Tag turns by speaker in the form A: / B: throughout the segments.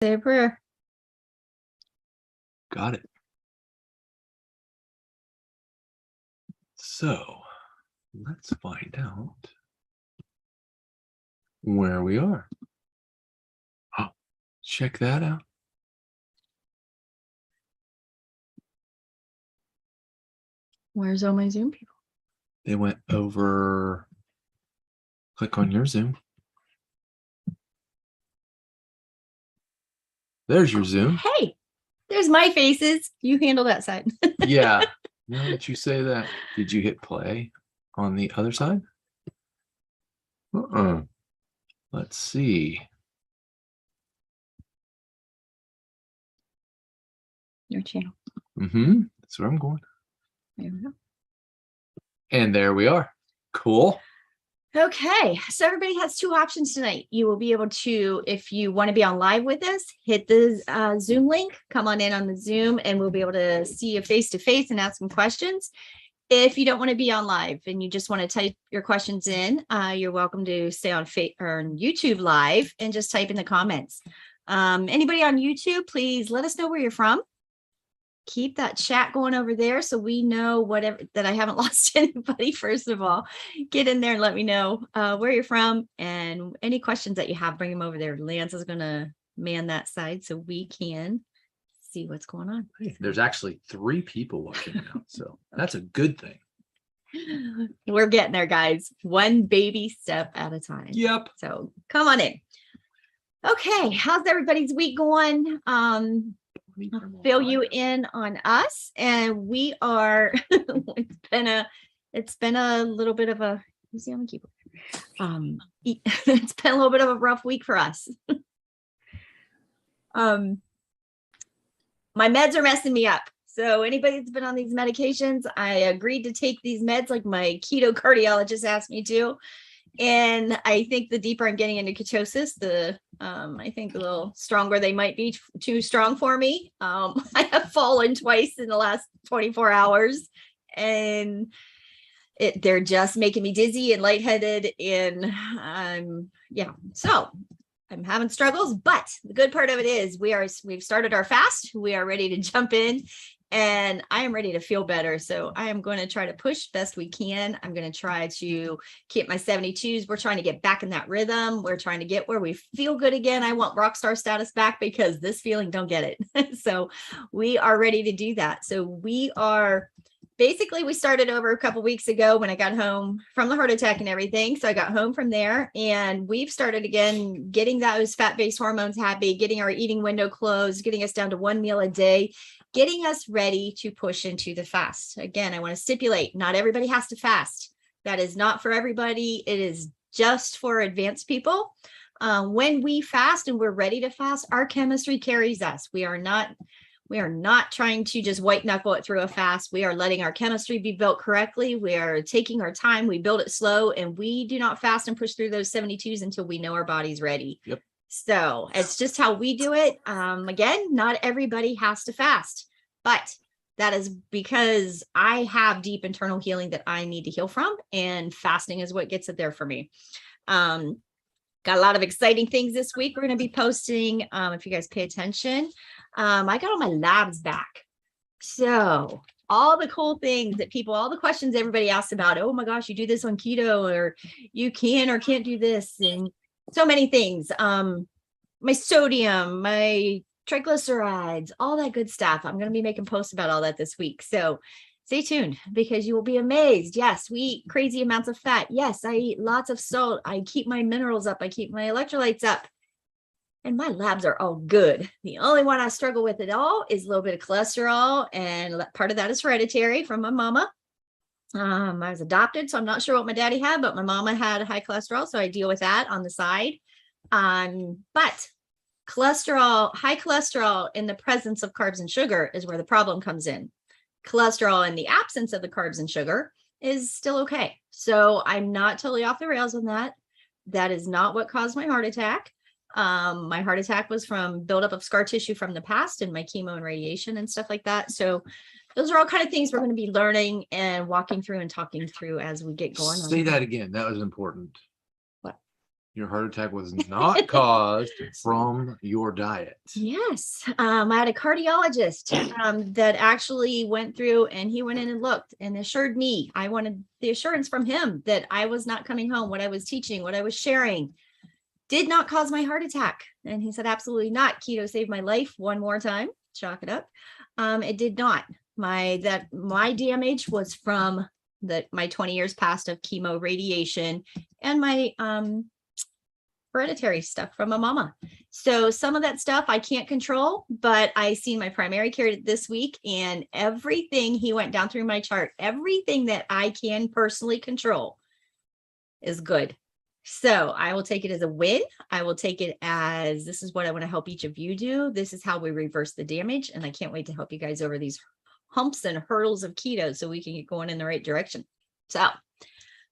A: Say a prayer.
B: Got it. So let's find out where we are. Oh, check that out.
A: Where's all my Zoom people?
B: They went over. Click on your Zoom. There's your Zoom.
A: Hey, there's my faces. You handle that side.
B: Yeah. Now that you say that, did you hit play on the other side? Let's see.
A: Your channel.
B: That's where I'm going.
A: There we go.
B: And there we are. Cool.
A: Okay, so everybody has two options tonight. You will be able to, if you want to be on live with us, hit the Zoom link, come on in on the Zoom, and we'll be able to see you face to face and ask some questions. If you don't want to be on live and you just want to type your questions in, you're welcome to stay on YouTube live and just type in the comments. Anybody on YouTube, please let us know where you're from. Keep that chat going over there so we know whatever that I haven't lost anybody. First of all, get in there and let me know where you're from and any questions that you have, bring them over there. Lance is going to man that side so we can see what's going on.
B: Hey, there's actually 3 people watching now, so that's a good thing.
A: We're getting there, guys. One baby step at a time.
B: Yep.
A: So come on in. Okay, how's everybody's week going? I'll fill you in on us, and we are. it's been a little bit of a. You see on the keyboard. It's been a little bit of a rough week for us. My meds are messing me up. So anybody that's been on these medications, I agreed to take these meds like my keto cardiologist asked me to. And I think the deeper I'm getting into ketosis, I think the little stronger they might be too strong for me. I have fallen twice in the last 24 hours and they're just making me dizzy and lightheaded. And so I'm having struggles, but the good part of it is we've started our fast. We are ready to jump in and I am ready to feel better. So I am going to try to push best we can. I'm going to try to keep my 72s. We're trying to get back in that rhythm. We're trying to get where we feel good again. I want rock star status back because this feeling don't get it. So we are ready to do that. So we started over a couple weeks ago when I got home from the heart attack and everything. So I got home from there and we've started again, getting those fat-based hormones happy, getting our eating window closed, getting us down to 1 meal a day, getting us ready to push into the fast. Again, I want to stipulate, not everybody has to fast. That is not for everybody. It is just for advanced people. When we fast and we're ready to fast, our chemistry carries us. We are not trying to just white knuckle it through a fast. We are letting our chemistry be built correctly. We are taking our time. We build it slow and we do not fast and push through those 72s until we know our body's ready.
B: Yep.
A: So it's just how we do it. Again, not everybody has to fast, but that is because I have deep internal healing that I need to heal from, and fasting is what gets it there for me. Got a lot of exciting things this week. We're going to be posting, if you guys pay attention. I got all my labs back. So all the cool things that all the questions everybody asks about, oh my gosh, you do this on keto, or you can or can't do this, and so many things. My sodium, my triglycerides, all that good stuff. I'm going to be making posts about all that this week. So stay tuned because you will be amazed. Yes, we eat crazy amounts of fat. Yes, I eat lots of salt. I keep my minerals up. I keep my electrolytes up. And my labs are all good. The only one I struggle with at all is a little bit of cholesterol. And part of that is hereditary from my mama. I was adopted, so I'm not sure what my daddy had, but my mama had high cholesterol. So I deal with that on the side. But cholesterol, high cholesterol in the presence of carbs and sugar is where the problem comes in. Cholesterol in the absence of the carbs and sugar is still okay. So I'm not totally off the rails on that. That is not what caused my heart attack. My heart attack was from buildup of scar tissue from the past and my chemo and radiation and stuff like that. So those are all kind of things we're going to be learning and walking through and talking through as we get going.
B: Say that again. That was important.
A: What?
B: your heart attack was not caused from your diet.
A: Yes. I had a cardiologist that actually went through and he went in and looked and assured me, I wanted the assurance from him that I was not coming home, what I was teaching, what I was sharing did not cause my heart attack. And he said, absolutely not. Keto saved my life one more time. Chalk it up. It did not. My damage was from my 20 years past of chemo, radiation, and my hereditary stuff from a mama. So some of that stuff I can't control, but I seen my primary care this week, and everything he went down through my chart, everything that I can personally control is good. So I will take it as a win. I will take it as, this is what I want to help each of you do. This is how we reverse the damage. And I can't wait to help you guys over these humps and hurdles of keto so we can get going in the right direction. So,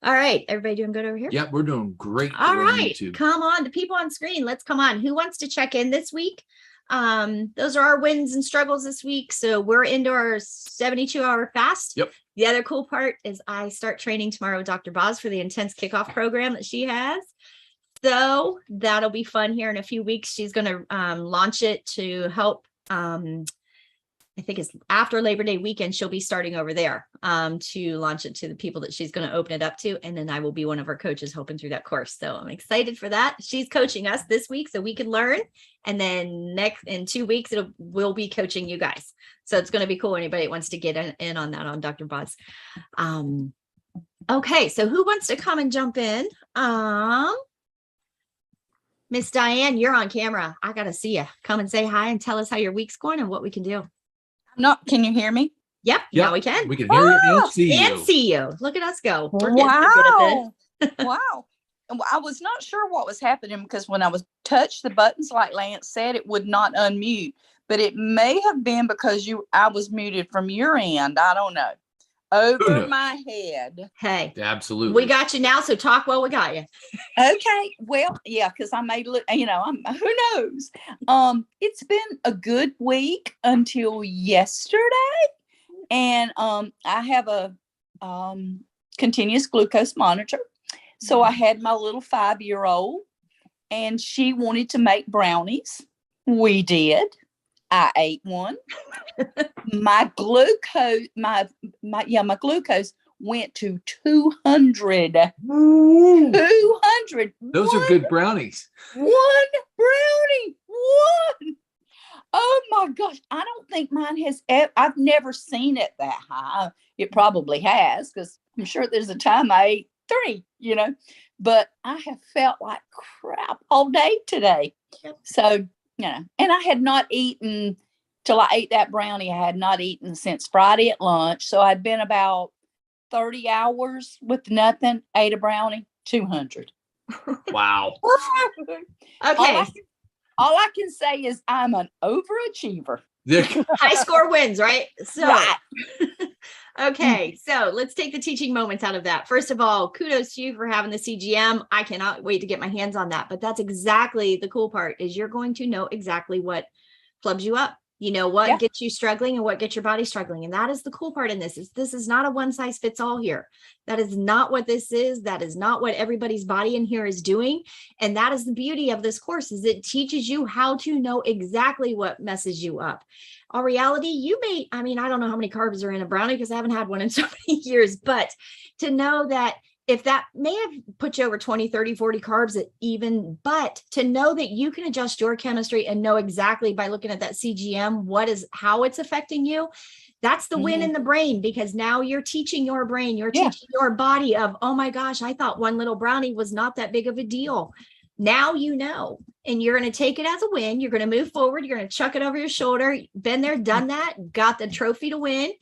A: all right, everybody doing good over here?
B: Yep, we're doing great.
A: All right,
B: YouTube.
A: Come on, the people on screen, let's come on. Who wants to check in this week? Those are our wins and struggles this week. So we're into our 72-hour fast.
B: Yep.
A: The other cool part is I start training tomorrow with Dr. Boz for the intense kickoff program that she has. So that'll be fun here in a few weeks. She's going to launch it to help. I think it's after Labor Day weekend, she'll be starting over there to launch it to the people that she's going to open it up to. And then I will be one of her coaches helping through that course. So I'm excited for that. She's coaching us this week so we can learn. And then in 2 weeks, we'll be coaching you guys. So it's going to be cool. Anybody that wants to get in on that on Dr. Boz. Okay, so who wants to come and jump in? Miss Diane, you're on camera. I got to see you. Come and say hi and tell us how your week's going and what we can do.
C: Can you hear me?
A: Yep, now we can.
B: We can hear you and see you.
A: And see you. Look at us go. We're getting
C: Wow.
A: good at this.
C: Wow. And I was not sure what was happening because when I was touched the buttons, like Lance said, it would not unmute. But it may have been because I was muted from your end. I don't know. Over my head.
A: Hey,
B: Absolutely.
A: we got you now. So talk while we got you.
C: Okay. Well, yeah, because I may look, who knows? It's been a good week until yesterday. And I have a continuous glucose monitor. So I had my little 5-year-old and she wanted to make brownies. We did. I ate one. My glucose, my glucose went to 200. 200.
B: Those are good brownies.
C: One brownie. One. Oh my gosh. I don't think mine has I've never seen it that high. It probably has, because I'm sure there's a time I ate 3, but I have felt like crap all day today.
A: Yep.
C: So, and I had not eaten till I ate that brownie. I had not eaten since Friday at lunch. So I'd been about 30 hours with nothing, ate a brownie, 200.
B: Wow.
A: Okay.
C: All I can say is I'm an overachiever.
A: High score wins, right? So,
C: Right.
A: Okay, so let's take the teaching moments out of that. First of all, kudos to you for having the CGM. I cannot wait to get my hands on that. But that's exactly the cool part, is you're going to know exactly what flubs you up. You know what gets you struggling and what gets your body struggling. And that is the cool part in this. This is not a one size fits all here. That is not what this is. That is not what everybody's body in here is doing. And that is the beauty of this course, is it teaches you how to know exactly what messes you up. In reality, I don't know how many carbs are in a brownie because I haven't had one in so many years, but to know that if that may have put you over 20, 30, 40 carbs even, but to know that you can adjust your chemistry and know exactly by looking at that CGM, how it's affecting you. That's the win in the brain, because now you're teaching your brain, you're teaching your body of, oh my gosh, I thought one little brownie was not that big of a deal. Now you know, and you're going to take it as a win. You're going to move forward. You're going to chuck it over your shoulder. Been there, done that, got the trophy to win.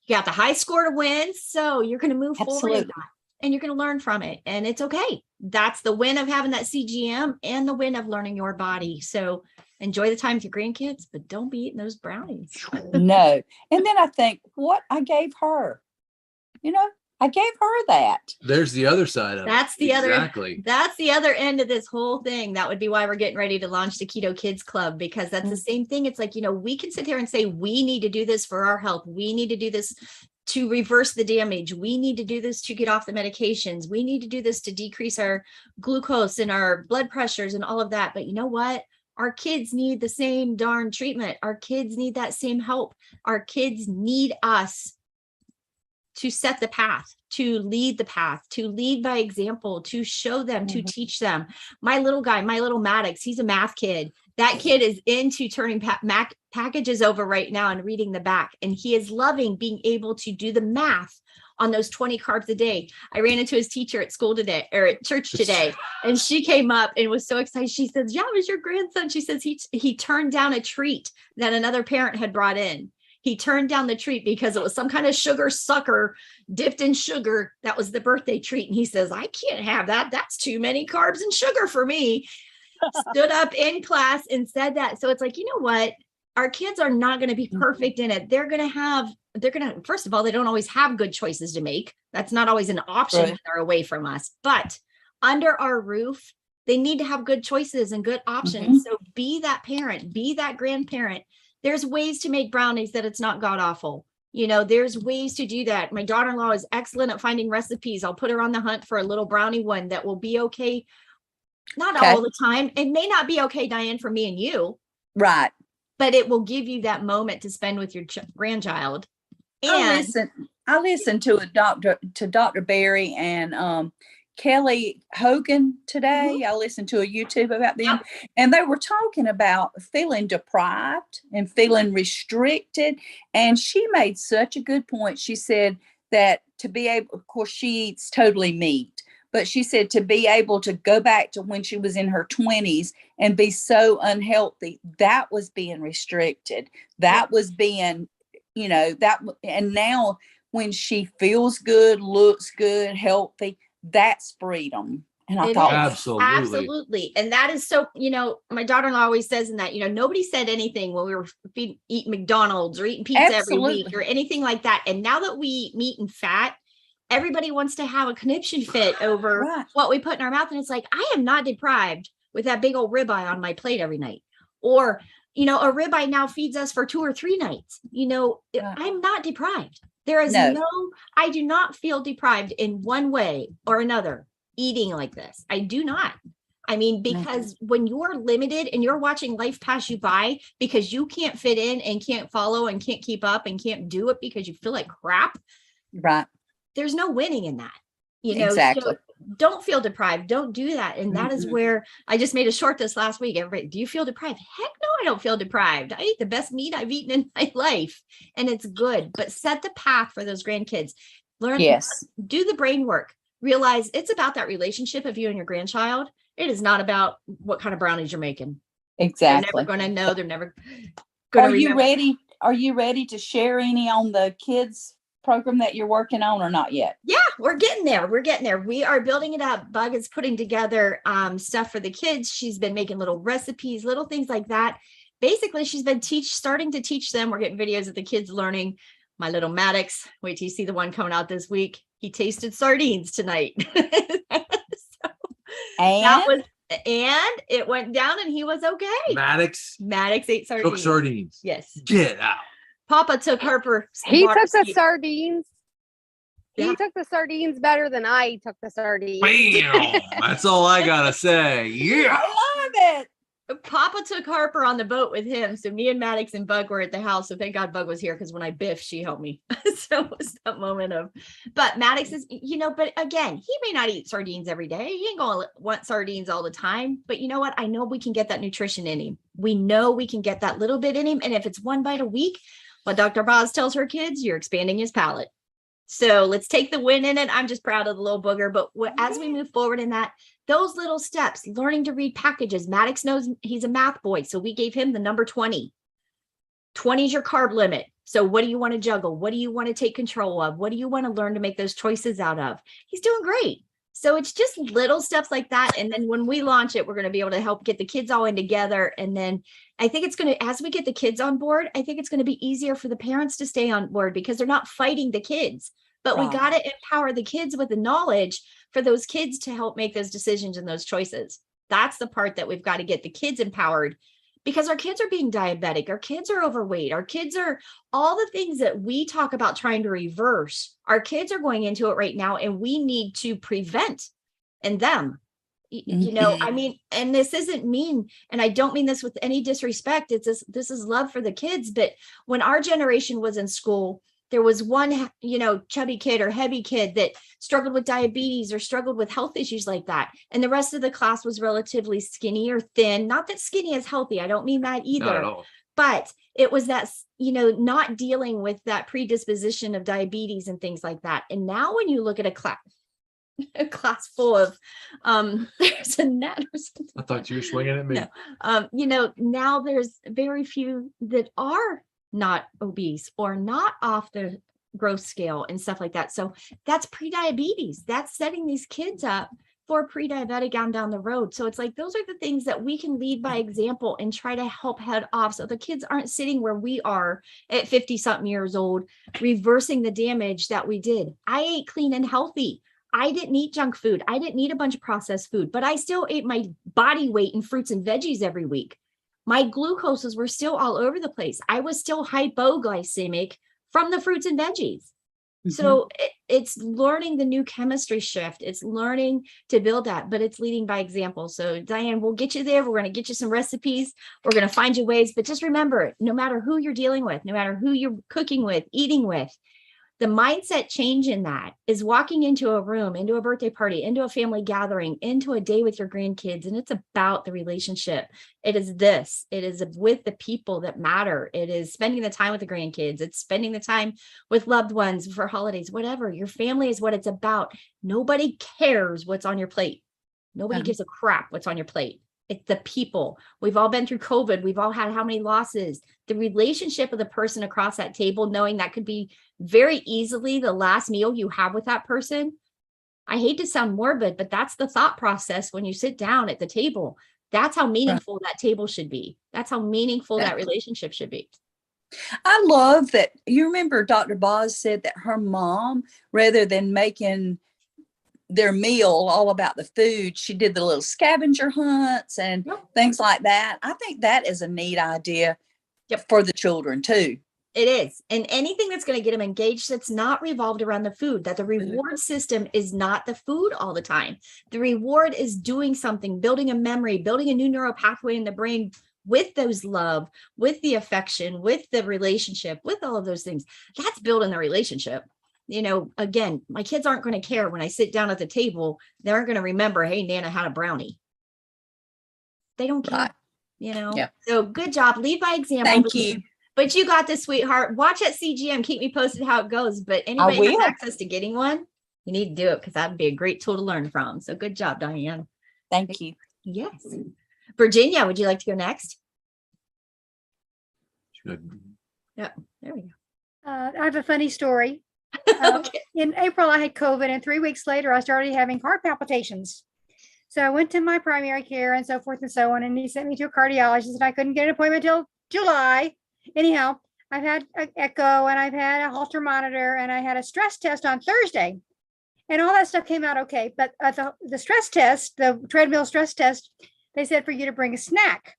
A: You got the high score to win. So you're going to move forward in that, and you're going to learn from it. And it's okay. That's the win of having that CGM and the win of learning your body. So enjoy the time with your grandkids, but don't be eating those brownies.
C: No. And then I think, what I gave her, I gave her that.
B: There's the other side of it.
A: That's the other end of this whole thing. That would be why we're getting ready to launch the Keto Kids Club, because that's the same thing. It's like, we can sit here and say, we need to do this for our health. We need to do this to reverse the damage. We need to do this to get off the medications. We need to do this to decrease our glucose and our blood pressures and all of that. But you know what? Our kids need the same darn treatment. Our kids need that same help. Our kids need us to set the path, to lead the path, to lead by example, to show them, to teach them. My little guy, my little Maddox, he's a math kid. That kid is into turning packages over right now and reading the back. And he is loving being able to do the math on those 20 carbs a day. I ran into his teacher at school today, or at church today, and she came up and was so excited. She says, yeah, it was your grandson. She says he turned down a treat that another parent had brought in. He turned down the treat because it was some kind of sugar sucker dipped in sugar. That was the birthday treat. And he says, I can't have that. That's too many carbs and sugar for me. Stood up in class and said that. So it's like, you know what? Our kids are not going to be perfect in it. They're going to, first of all, they don't always have good choices to make. That's not always an option when they're away from us. But under our roof, they need to have good choices and good options. So be that parent, be that grandparent. There's ways to make brownies that it's not god awful. You know, there's ways to do that. My daughter-in-law is excellent at finding recipes. I'll put her on the hunt for a little brownie one that will be okay. Not all the time. It may not be okay, Diane, for me and you.
C: Right.
A: But it will give you that moment to spend with your grandchild. And
C: I listened to Dr. Barry and Kelly Hogan today. I listened to a YouTube about them, and they were talking about feeling deprived and feeling restricted. And she made such a good point. She said that to be able, of course, she eats totally meat, but she said to be able to go back to when she was in her 20s and be so unhealthy, that was being restricted. That was being, you know, and now when she feels good, looks good, healthy, that's freedom. And I thought,
A: absolutely. And that is so, you know, my daughter-in-law always says in that, you know, nobody said anything when we were eating McDonald's or eating pizza every week or anything like that. And now that we eat meat and fat, everybody wants to have a conniption fit over what we put in our mouth. And it's like, I am not deprived with that big old ribeye on my plate every night. Or, you know, a ribeye now feeds us for 2 or 3 nights. You know, I'm not deprived. There is I do not feel deprived in one way or another eating like this. I do not. I mean, because when you're limited and you're watching life pass you by because you can't fit in and can't follow and can't keep up and can't do it because you feel like crap.
C: Right.
A: There's no winning in that. You know, so don't feel deprived. Don't do that. And that is where I just made a short this last week. Everybody, do you feel deprived? Heck no, I don't feel deprived. I eat the best meat I've eaten in my life and it's good, but set the path for those grandkids. Learn, do the brain work, realize it's about that relationship of you and your grandchild. It is not about what kind of brownies you're making.
C: Exactly.
A: They're never going to know. They're never going to remember.
C: Are you ready to share any on the kids program that you're working on or not yet?
A: Yeah, we're getting there. We are building it up. Bug is putting together stuff for the kids. She's been making little recipes, little things like that. Basically, she's been starting to teach them. We're getting videos of the kids learning. My little Maddox, wait till you see the one coming out this week. He tasted sardines tonight. And it went down and he was okay.
B: Maddox
A: ate sardines.
B: Took sardines.
A: Yes.
B: Get out.
A: Papa took Harper.
D: He took the sardines. Yeah. He took the sardines better than I took the sardines.
B: Bam! That's all I gotta say. Yeah.
C: I love it.
A: Papa took Harper on the boat with him. So me and Maddox and Bug were at the house. So thank God Bug was here because when I biffed, she helped me. So it was that moment of, but Maddox is, you know, but again, he may not eat sardines every day. He ain't going to want sardines all the time. But you know what? I know we can get that nutrition in him. We know we can get that little bit in him. And if it's 1 bite a week, what Dr. Boz tells her kids, you're expanding his palate. So let's take the win in it. I'm just proud of the little booger. But as we move forward in that, those little steps, learning to read packages. Maddox knows he's a math boy. So we gave him the number 20. 20 is your carb limit. So what do you want to juggle? What do you want to take control of? What do you want to learn to make those choices out of? He's doing great. So it's just little steps like that. And then when we launch it, we're going to be able to help get the kids all in together. And then I think it's going to, as we get the kids on board, I think it's going to be easier for the parents to stay on board because they're not fighting the kids. But we got to empower the kids with the knowledge for those kids to help make those decisions and those choices. That's the part that we've got to get the kids empowered because our kids are being diabetic, our kids are overweight, our kids are all the things that we talk about trying to reverse. Our kids are going into it right now, and we need to prevent in them. You know, I mean, and this isn't mean, and I don't mean this with any disrespect. It's this is love for the kids. But when our generation was in school, there was one, you know, chubby kid or heavy kid that struggled with diabetes or struggled with health issues like that. And the rest of the class was relatively skinny or thin. Not that skinny is healthy. I don't mean that either.
B: Not at all.
A: But it was that, you know, not dealing with that predisposition of diabetes and things like that. And now when you look at a class full of there's a net or something.
B: I thought you were swinging at me.
A: No. You know, now there's very few that are not obese or not off the growth scale and stuff like that. So that's pre-diabetes. That's setting these kids up for pre-diabetic down the road. So it's like, those are the things that we can lead by example and try to help head off. So the kids aren't sitting where we are at 50 something years old, reversing the damage that we did. I ate clean and healthy. I didn't eat junk food. I didn't eat a bunch of processed food, but I still ate my body weight in fruits and veggies every week. My glucoses were still all over the place. I was still hypoglycemic from the fruits and veggies. So it's learning the new chemistry shift. It's learning to build that, but it's leading by example. So Diane, we'll get you there. We're going to get you some recipes. We're going to find you ways, but just remember, no matter who you're dealing with, no matter who you're cooking with, eating with, the mindset change in that is walking into a room, into a birthday party, into a family gathering, into a day with your grandkids. And it's about the relationship. It is with the people that matter. It is spending the time with the grandkids. It's spending the time with loved ones for holidays, whatever. Your family is what it's about. Nobody cares what's on your plate. Nobody gives a crap what's on your plate. It's the people. We've all been through COVID. We've all had how many losses? The relationship of the person across that table, knowing that could be very easily the last meal you have with that person. I hate to sound morbid, but that's the thought process when you sit down at the table. That's how meaningful that table should be. That's how meaningful that relationship should be.
C: I love that. You remember Dr. Boz said that her mom, rather than making their meal all about the food, she did the little scavenger hunts and things like that. I think that is a neat idea for the children too.
A: It is. And anything that's going to get them engaged that's not revolved around the food, that the reward system is not the food all the time. The reward is doing something, building a memory, building a new neural pathway in the brain with those love, with the affection, with the relationship, with all of those things. That's building the relationship. You know, again, my kids aren't going to care when I sit down at the table. They aren't going to remember, hey, Nana had a brownie. They don't care, you know? Yeah. So good job. Lead by example.
C: Thank you.
A: But you got this, sweetheart. Watch at CGM. Keep me posted how it goes. But anybody has access to getting one, you need to do it because that'd be a great tool to learn from. So good job, Diane.
C: Thank you.
A: Yes. Virginia, would you like to go next?
B: Good.
A: Yeah, there we go.
D: I have a funny story.
A: Okay.
D: In April, I had COVID, and 3 weeks later, I started having heart palpitations. So I went to my primary care and so forth and so on, and he sent me to a cardiologist, and I couldn't get an appointment till July. Anyhow, I've had an echo, and I've had a Holter monitor, and I had a stress test on Thursday, and all that stuff came out okay. But the stress test, the treadmill stress test, they said for you to bring a snack.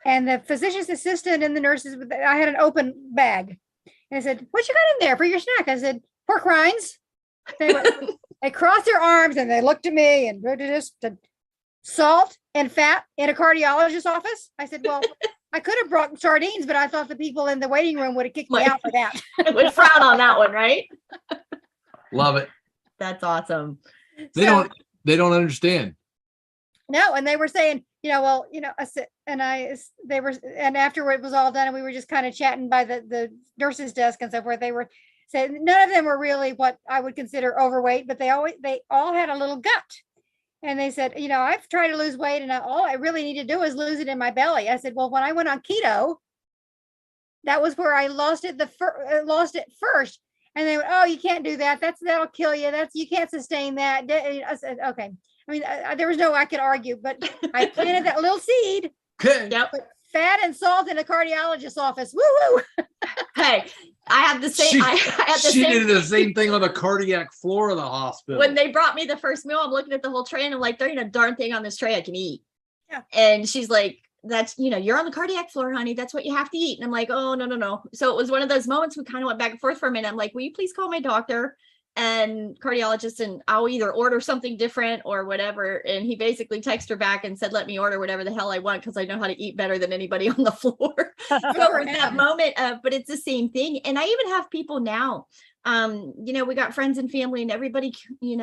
D: And the physician's assistant and the nurses, I had an open bag. And I said, what you got in there for your snack? I said, pork rinds. They crossed their arms and they looked at me and just salt and fat in a cardiologist's office. I said, well, I could have brought sardines, but I thought the people in the waiting room would have kicked me out for that.
A: Would frown on that one, right?
B: Love it.
A: That's awesome.
B: They don't understand.
D: No, and they were saying, well, I said, and after it was all done, and we were just kind of chatting by the nurse's desk and so forth. They were saying none of them were really what I would consider overweight, but they all had a little gut. And they said, I've tried to lose weight, and all I really need to do is lose it in my belly. I said, well, when I went on keto, that was where I lost it first. And they went, oh, you can't do that. That'll kill you. You can't sustain that. I said, okay. I mean, there was no I could argue, but I planted that little seed.
B: Okay.
A: Yep.
D: Fat and salt in a cardiologist's office. Woo woo.
A: Hey, I had the same.
B: She did the same thing on the cardiac floor of the hospital.
A: When they brought me the first meal, I'm looking at the whole tray and I'm like, there ain't a darn thing on this tray I can eat.
D: Yeah.
A: And she's like, that's, you're on the cardiac floor, honey. That's what you have to eat. And I'm like, oh, no, no, no. So it was one of those moments we kind of went back and forth for a minute. I'm like, will you please call my doctor and cardiologist, and I'll either order something different or whatever. And he basically texted her back and said, let me order whatever the hell I want, because I know how to eat better than anybody on the floor. So
D: for
A: that
D: him.
A: moment of, but it's the same thing. And I even have people now, we got friends and family and everybody,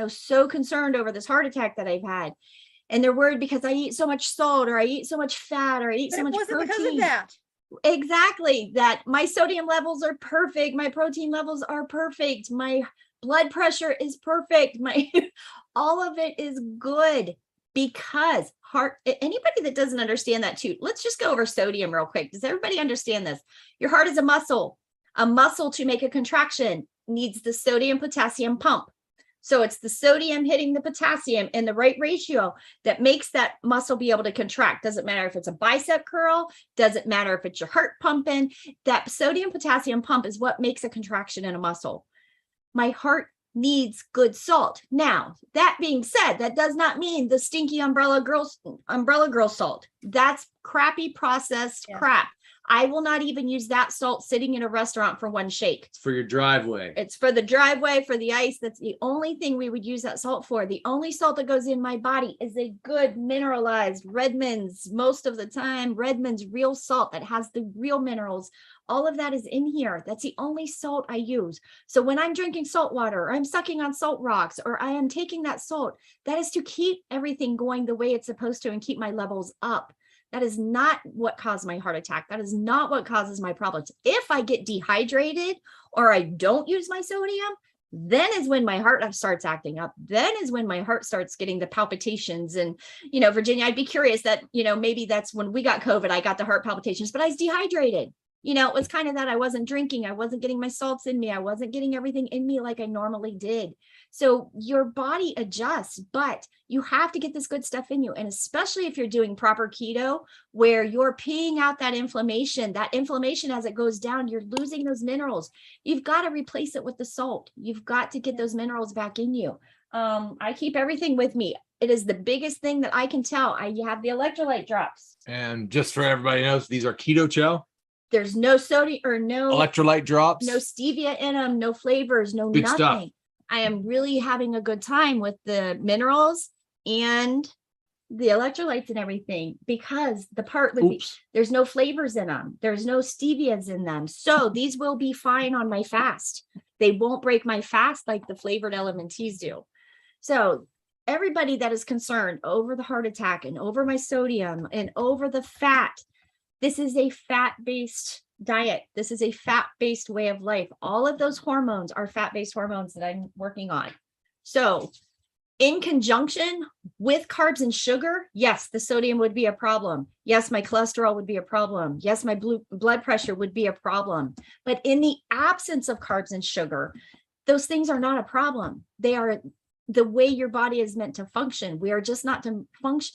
A: so concerned over this heart attack that I've had. And they're worried because I eat so much salt, or I eat so much fat, or I eat
D: But
A: so
D: it
A: much
D: wasn't because of
A: protein.
D: that.
A: Exactly. That my sodium levels are perfect. My protein levels are perfect. My blood pressure is perfect. All of it is good, because anybody that doesn't understand that too, let's just go over sodium real quick. Does everybody understand this? Your heart is a muscle. A muscle, to make a contraction, needs the sodium potassium pump. So it's the sodium hitting the potassium in the right ratio that makes that muscle be able to contract. Doesn't matter if it's a bicep curl, doesn't matter if it's your heart pumping. That sodium potassium pump is what makes a contraction in a muscle. My heart needs good salt. Now, that being said, that does not mean the stinky umbrella girl salt. That's crappy processed crap. I will not even use that salt sitting in a restaurant for one shake.
B: It's for your driveway.
A: It's for the driveway, for the ice. That's the only thing we would use that salt for. The only salt that goes in my body is a good mineralized Redmond's, most of the time, Redmond's real salt that has the real minerals. All of that is in here. That's the only salt I use. So when I'm drinking salt water, or I'm sucking on salt rocks, or I am taking that salt, that is to keep everything going the way it's supposed to and keep my levels up. That is not what caused my heart attack. That is not what causes my problems. If I get dehydrated or I don't use my sodium, then is when my heart starts acting up. Then is when my heart starts getting the palpitations. And, Virginia, I'd be curious that, maybe that's when we got COVID, I got the heart palpitations, but I was dehydrated. It was kind of that I wasn't drinking. I wasn't getting my salts in me. I wasn't getting everything in me like I normally did. So your body adjusts, but you have to get this good stuff in you. And especially if you're doing proper keto, where you're peeing out that inflammation as it goes down, you're losing those minerals. You've got to replace it with the salt. You've got to get those minerals back in you. I keep everything with me. It is the biggest thing that I can tell. I have the electrolyte drops.
B: And just for everybody knows, these are keto gel.
A: There's no sodium or no
B: electrolyte drops.
A: No stevia in them, no flavors, no
B: Good
A: nothing.
B: stuff.
A: I am really having a good time with the minerals and the electrolytes and everything, because the part with there's no flavors in them. There's no stevias in them. So these will be fine on my fast. They won't break my fast like the flavored LMNTs do. So everybody that is concerned over the heart attack and over my sodium and over the fat, this is a fat-based diet. This is a fat-based way of life. All of those hormones are fat-based hormones that I'm working on. So in conjunction with carbs and sugar, yes, the sodium would be a problem. Yes, my cholesterol would be a problem. Yes, my blood pressure would be a problem. But in the absence of carbs and sugar, those things are not a problem. They are the way your body is meant to function. We are just not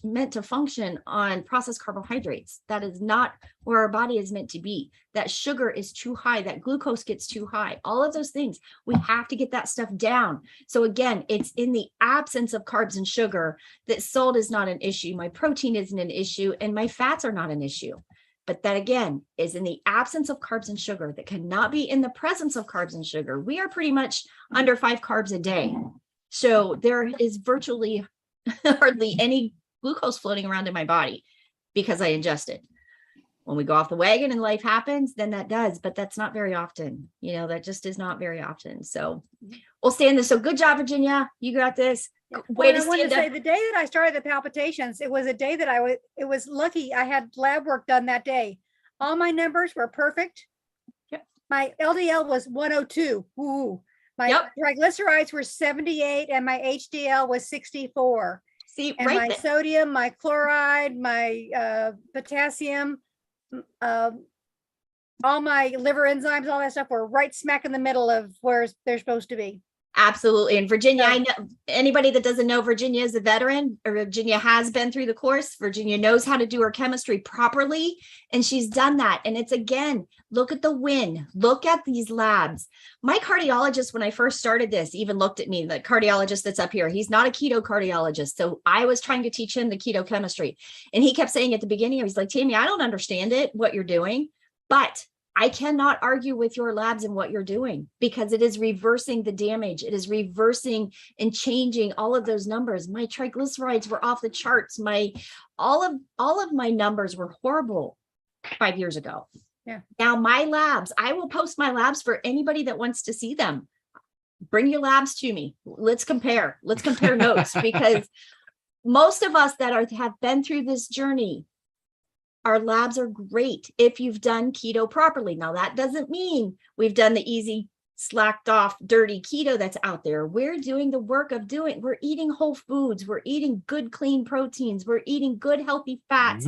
A: meant to function on processed carbohydrates. That is not where our body is meant to be. That sugar is too high. That glucose gets too high. All of those things, we have to get that stuff down. So again, it's in the absence of carbs and sugar that salt is not an issue. My protein isn't an issue, and my fats are not an issue. But that again is in the absence of carbs and sugar. That cannot be in the presence of carbs and sugar. We are pretty much under 5 carbs a day. So there is virtually hardly any glucose floating around in my body because I ingest it. When we go off the wagon and life happens, then that does, but that's not very often. That just is not very often. So we'll stay in this. So good job, Virginia. You got this. Way to
D: I wanted
A: stand
D: to say
A: up.
D: the day that I started the palpitations, it was a day that it was lucky I had lab work done that day. All my numbers were perfect.
A: Yep.
D: My LDL was 102. Ooh. My triglycerides were 78 and my HDL was 64.
A: See,
D: and
A: right
D: my
A: there.
D: sodium, my chloride, my potassium, all my liver enzymes, all that stuff were right smack in the middle of where they're supposed to be.
A: Absolutely. And Virginia,
D: So-
A: I know anybody that doesn't know, Virginia is a veteran, or Virginia has been through the course. Virginia knows how to do her chemistry properly, and she's done that. And it's, again, look at the win. Look at these labs. My cardiologist, when I first started this, even looked at me, the cardiologist that's up here. He's not a keto cardiologist. So I was trying to teach him the keto chemistry. And he kept saying at the beginning, he's like, Tammy, I don't understand it, what you're doing, but I cannot argue with your labs and what you're doing, because it is reversing the damage. It is reversing and changing all of those numbers. My triglycerides were off the charts. All of my numbers were horrible 5 years ago.
D: Yeah.
A: Now my labs, I will post my labs for anybody that wants to see them. Bring your labs to me. Let's compare notes, because most of us that have been through this journey, our labs are great if you've done keto properly. Now, that doesn't mean we've done the easy, slacked off, dirty keto that's out there. We're doing the work of we're eating whole foods. We're eating good, clean proteins. We're eating good, healthy fats.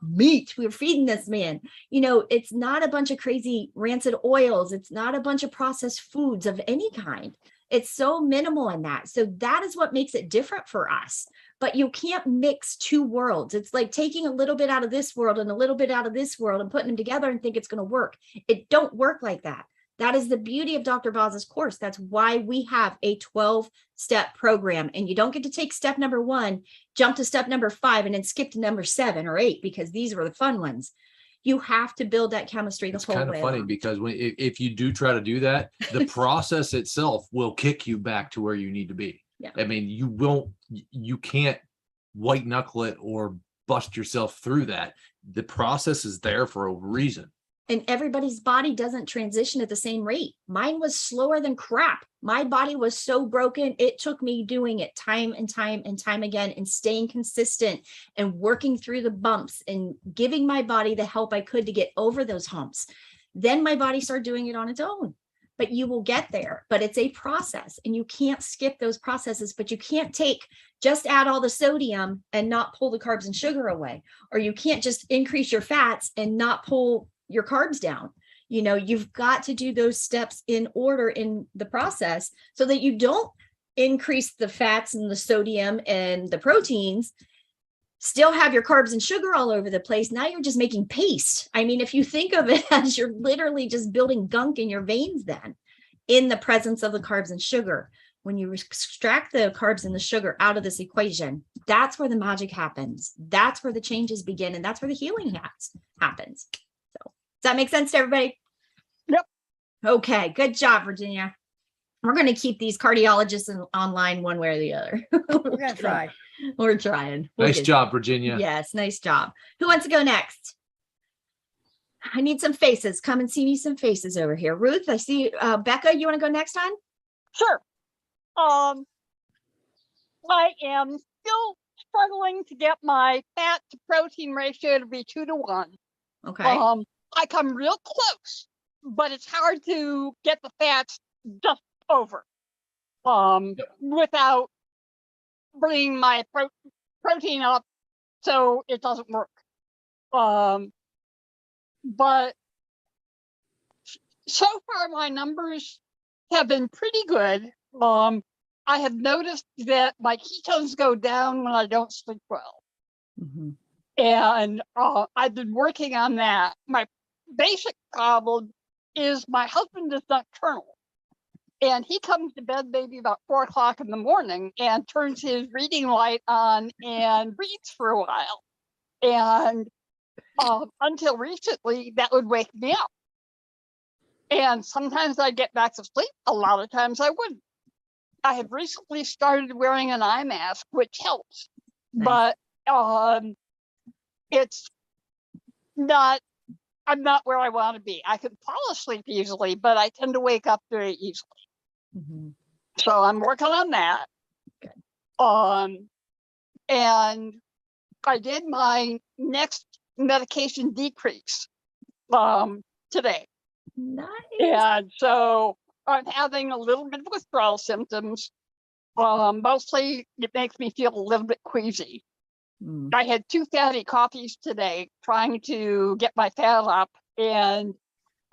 A: Meat. We're feeding this man. It's not a bunch of crazy rancid oils. It's not a bunch of processed foods of any kind. It's so minimal in that. So that is what makes it different for us. But you can't mix two worlds. It's like taking a little bit out of this world and a little bit out of this world and putting them together and think it's going to work. It don't work like that. That is the beauty of Dr. Boz's course. That's why we have a 12-step program. And you don't get to take step number 1, jump to step number 5, and then skip to number 7 or 8, because these were the fun ones. You have to build that chemistry the whole way. It's kind of funny
B: because if you do try to do that, the process itself will kick you back to where you need to be.
A: Yeah.
B: I mean, you can't white knuckle it or bust yourself through that. The process is there for a reason.
A: And everybody's body doesn't transition at the same rate. Mine was slower than crap. My body was so broken. It took me doing it time and time and time again, and staying consistent and working through the bumps and giving my body the help I could to get over those humps. Then my body started doing it on its own. But you will get there. But it's a process, and you can't skip those processes. But you can't just add all the sodium and not pull the carbs and sugar away. Or you can't just increase your fats and not pull your carbs down. You've got to do those steps in order in the process, so that you don't increase the fats and the sodium and the proteins, still have your carbs and sugar all over the place. Now you're just making paste. I mean, if you think of it as you're literally just building gunk in your veins, then in the presence of the carbs and sugar, when you extract the carbs and the sugar out of this equation, that's where the magic happens. That's where the changes begin. And that's where the healing happens. So does that make sense to everybody?
E: Yep.
A: Okay. Good job, Virginia. We're going to keep these cardiologists online one way or the other.
D: We're going to try.
A: We're trying.
B: Nice job, Virginia.
A: Yes, nice job. Who wants to go next? I need some faces. Come and see me some faces over here. Ruth, I see Becca, you want to go next on?
E: Sure. I am still struggling to get my fat to protein ratio to be 2 to 1.
A: Okay.
E: I come real close, but it's hard to get the fats just over without bringing my protein up, so it doesn't work. But so far my numbers have been pretty good. I have noticed that my ketones go down when I don't sleep well.
A: Mm-hmm.
E: And I've been working on that. My basic problem is my husband is nocturnal. And he comes to bed maybe about 4 o'clock in the morning and turns his reading light on and reads for a while. And until recently, that would wake me up. And sometimes I'd get back to sleep. A lot of times I wouldn't. I have recently started wearing an eye mask, which helps.
A: Nice.
E: But it's not, I'm not where I want to be. I can fall asleep easily, but I tend to wake up very easily.
A: Mm-hmm.
E: So I'm working on that.
A: Good.
E: And I did my next medication decrease today.
A: Nice.
E: And so I'm having a little bit of withdrawal symptoms. Mostly it makes me feel a little bit queasy.
A: Mm.
E: I had 2 fatty coffees today trying to get my fat up, and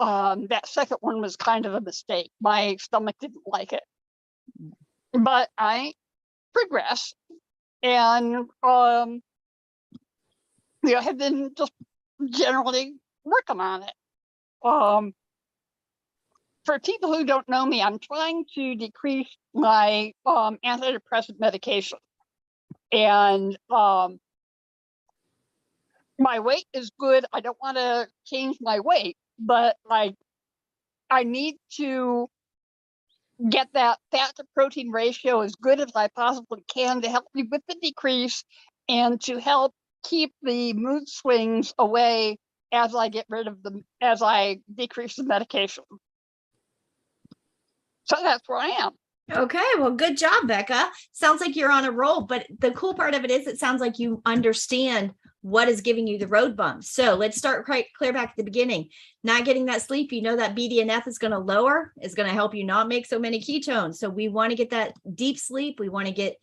E: that second one was kind of a mistake. My stomach didn't like it. but I progressed and have been just generally working on it. For people who don't know me, I'm trying to decrease my antidepressant medication, and my weight is good. I don't want to change my weight, but I need to get that fat to protein ratio as good as I possibly can to help me with the decrease and to help keep the mood swings away as I get rid of them, as I decrease the medication. So that's where I am.
A: Okay, well, good job, Becca. Sounds like you're on a roll, but the cool part of it is it sounds like you understand what is giving you the road bumps. So let's start right clear back at the beginning. Not getting that sleep, you know that BDNF is going to lower, is going to help you not make so many ketones. So we want to get that deep sleep. We want to get,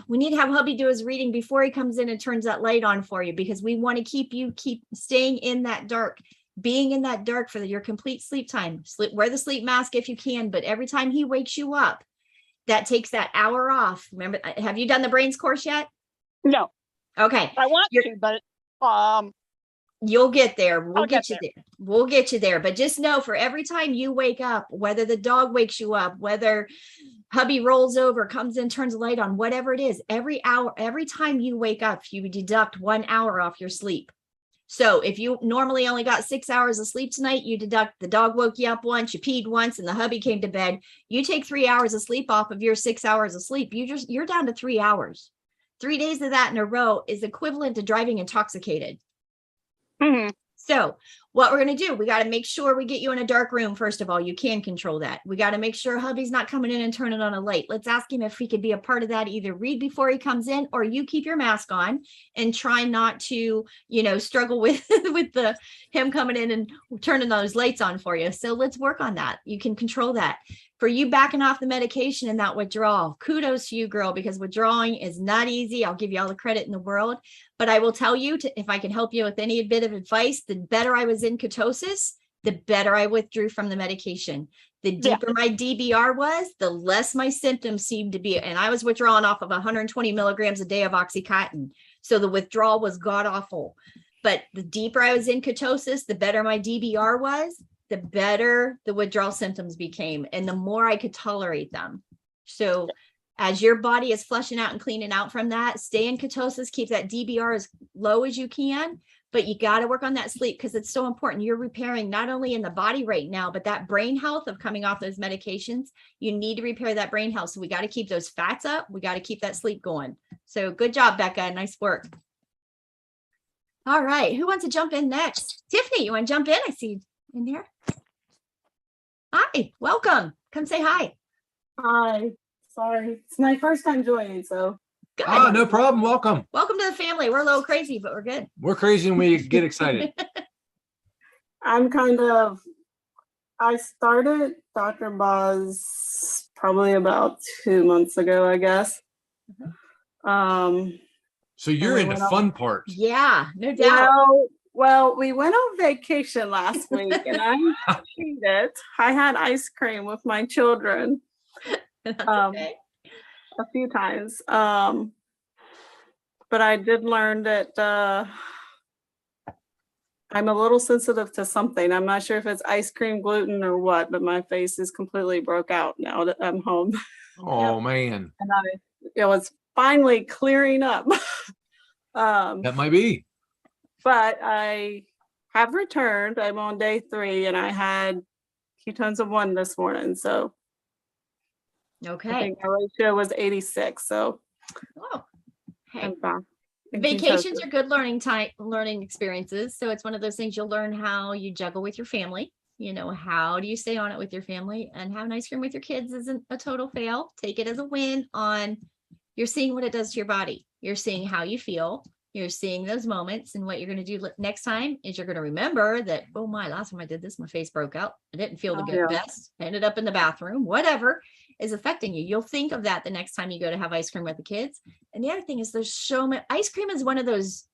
A: we need to have hubby do his reading before he comes in and turns that light on for you, because we want to keep staying in that dark. Being in that dark for your complete sleep time. Wear the sleep mask if you can, but every time he wakes you up, that takes that hour off. Remember, have you done the brains course yet?
E: No.
A: Okay.
E: I want to, but
A: you'll get there. We'll get you
E: there.
A: there. We'll get you there. But just know, for every time you wake up, whether the dog wakes you up, whether hubby rolls over, comes in, turns the light on, whatever it is, every hour, every time you wake up, you deduct 1 hour off your sleep. So if you normally only got 6 hours of sleep tonight, you deduct the dog woke you up once, you peed once, and the hubby came to bed. You take 3 hours of sleep off of your 6 hours of sleep. You're down to 3 hours. 3 days of that in a row is equivalent to driving intoxicated.
E: Mm-hmm.
A: So what we're going to do, we got to make sure we get you in a dark room. First of all, you can control that. We got to make sure hubby's not coming in and turning on a light. Let's ask him if he could be a part of that. Either read before he comes in, or you keep your mask on and try not to, struggle with him coming in and turning those lights on for you. So let's work on that. You can control that. For you backing off the medication and that withdrawal, kudos to you, girl, because withdrawing is not easy. I'll give you all the credit in the world, but I will tell you, if I can help you with any bit of advice, the better I was in ketosis, the better I withdrew from the medication. The deeper my DBR was, the less my symptoms seemed to be. And I was withdrawing off of 120 milligrams a day of Oxycontin. So the withdrawal was god awful. But the deeper I was in ketosis, the better my DBR was, the better the withdrawal symptoms became, and the more I could tolerate them. So as your body is flushing out and cleaning out from that, stay in ketosis, keep that DBR as low as you can, but you got to work on that sleep because it's so important. You're repairing not only in the body right now, but that brain health of coming off those medications. You need to repair that brain health. So we got to keep those fats up. We got to keep that sleep going. So good job, Becca. Nice work. All right. Who wants to jump in next? Tiffany, you want to jump in? I see in there. Hi, welcome. Come say hi.
F: Hi. Sorry. It's my first time joining, so.
A: Good.
B: Oh, no problem. Welcome.
A: Welcome to the family. We're a little crazy, but we're good.
B: We're crazy and we get excited.
F: I started Dr. Boz probably about 2 months ago, I guess.
B: So you're in the fun part.
A: Yeah, no doubt.
F: Well, we went on vacation last week and I cheated. I had ice cream with my children
A: Okay.
F: a few times. But I did learn that I'm a little sensitive to something. I'm not sure if it's ice cream, gluten, or what, but my face is completely broke out now that I'm home.
B: Oh, man.
F: And it was finally clearing up.
B: That might be.
F: But I have returned. I'm on day 3 and I had ketones of 1 this morning. So I
A: Okay.
F: think my ratio was 86. So
A: Oh, hey.
F: I'm back. in
A: Vacations
F: ketosis.
A: are good learning experiences. So it's one of those things you'll learn how you juggle with your family. How do you stay on it with your family, and having ice cream with your kids isn't a total fail. Take it as a win on you're seeing what it does to your body. You're seeing how you feel. You're seeing those moments, and what you're going to do next time is you're going to remember that, oh my, last time I did this, my face broke out. I didn't feel the best. I ended up in the bathroom, whatever is affecting you. You'll think of that the next time you go to have ice cream with the kids. And the other thing is there's so much, ice cream is one of those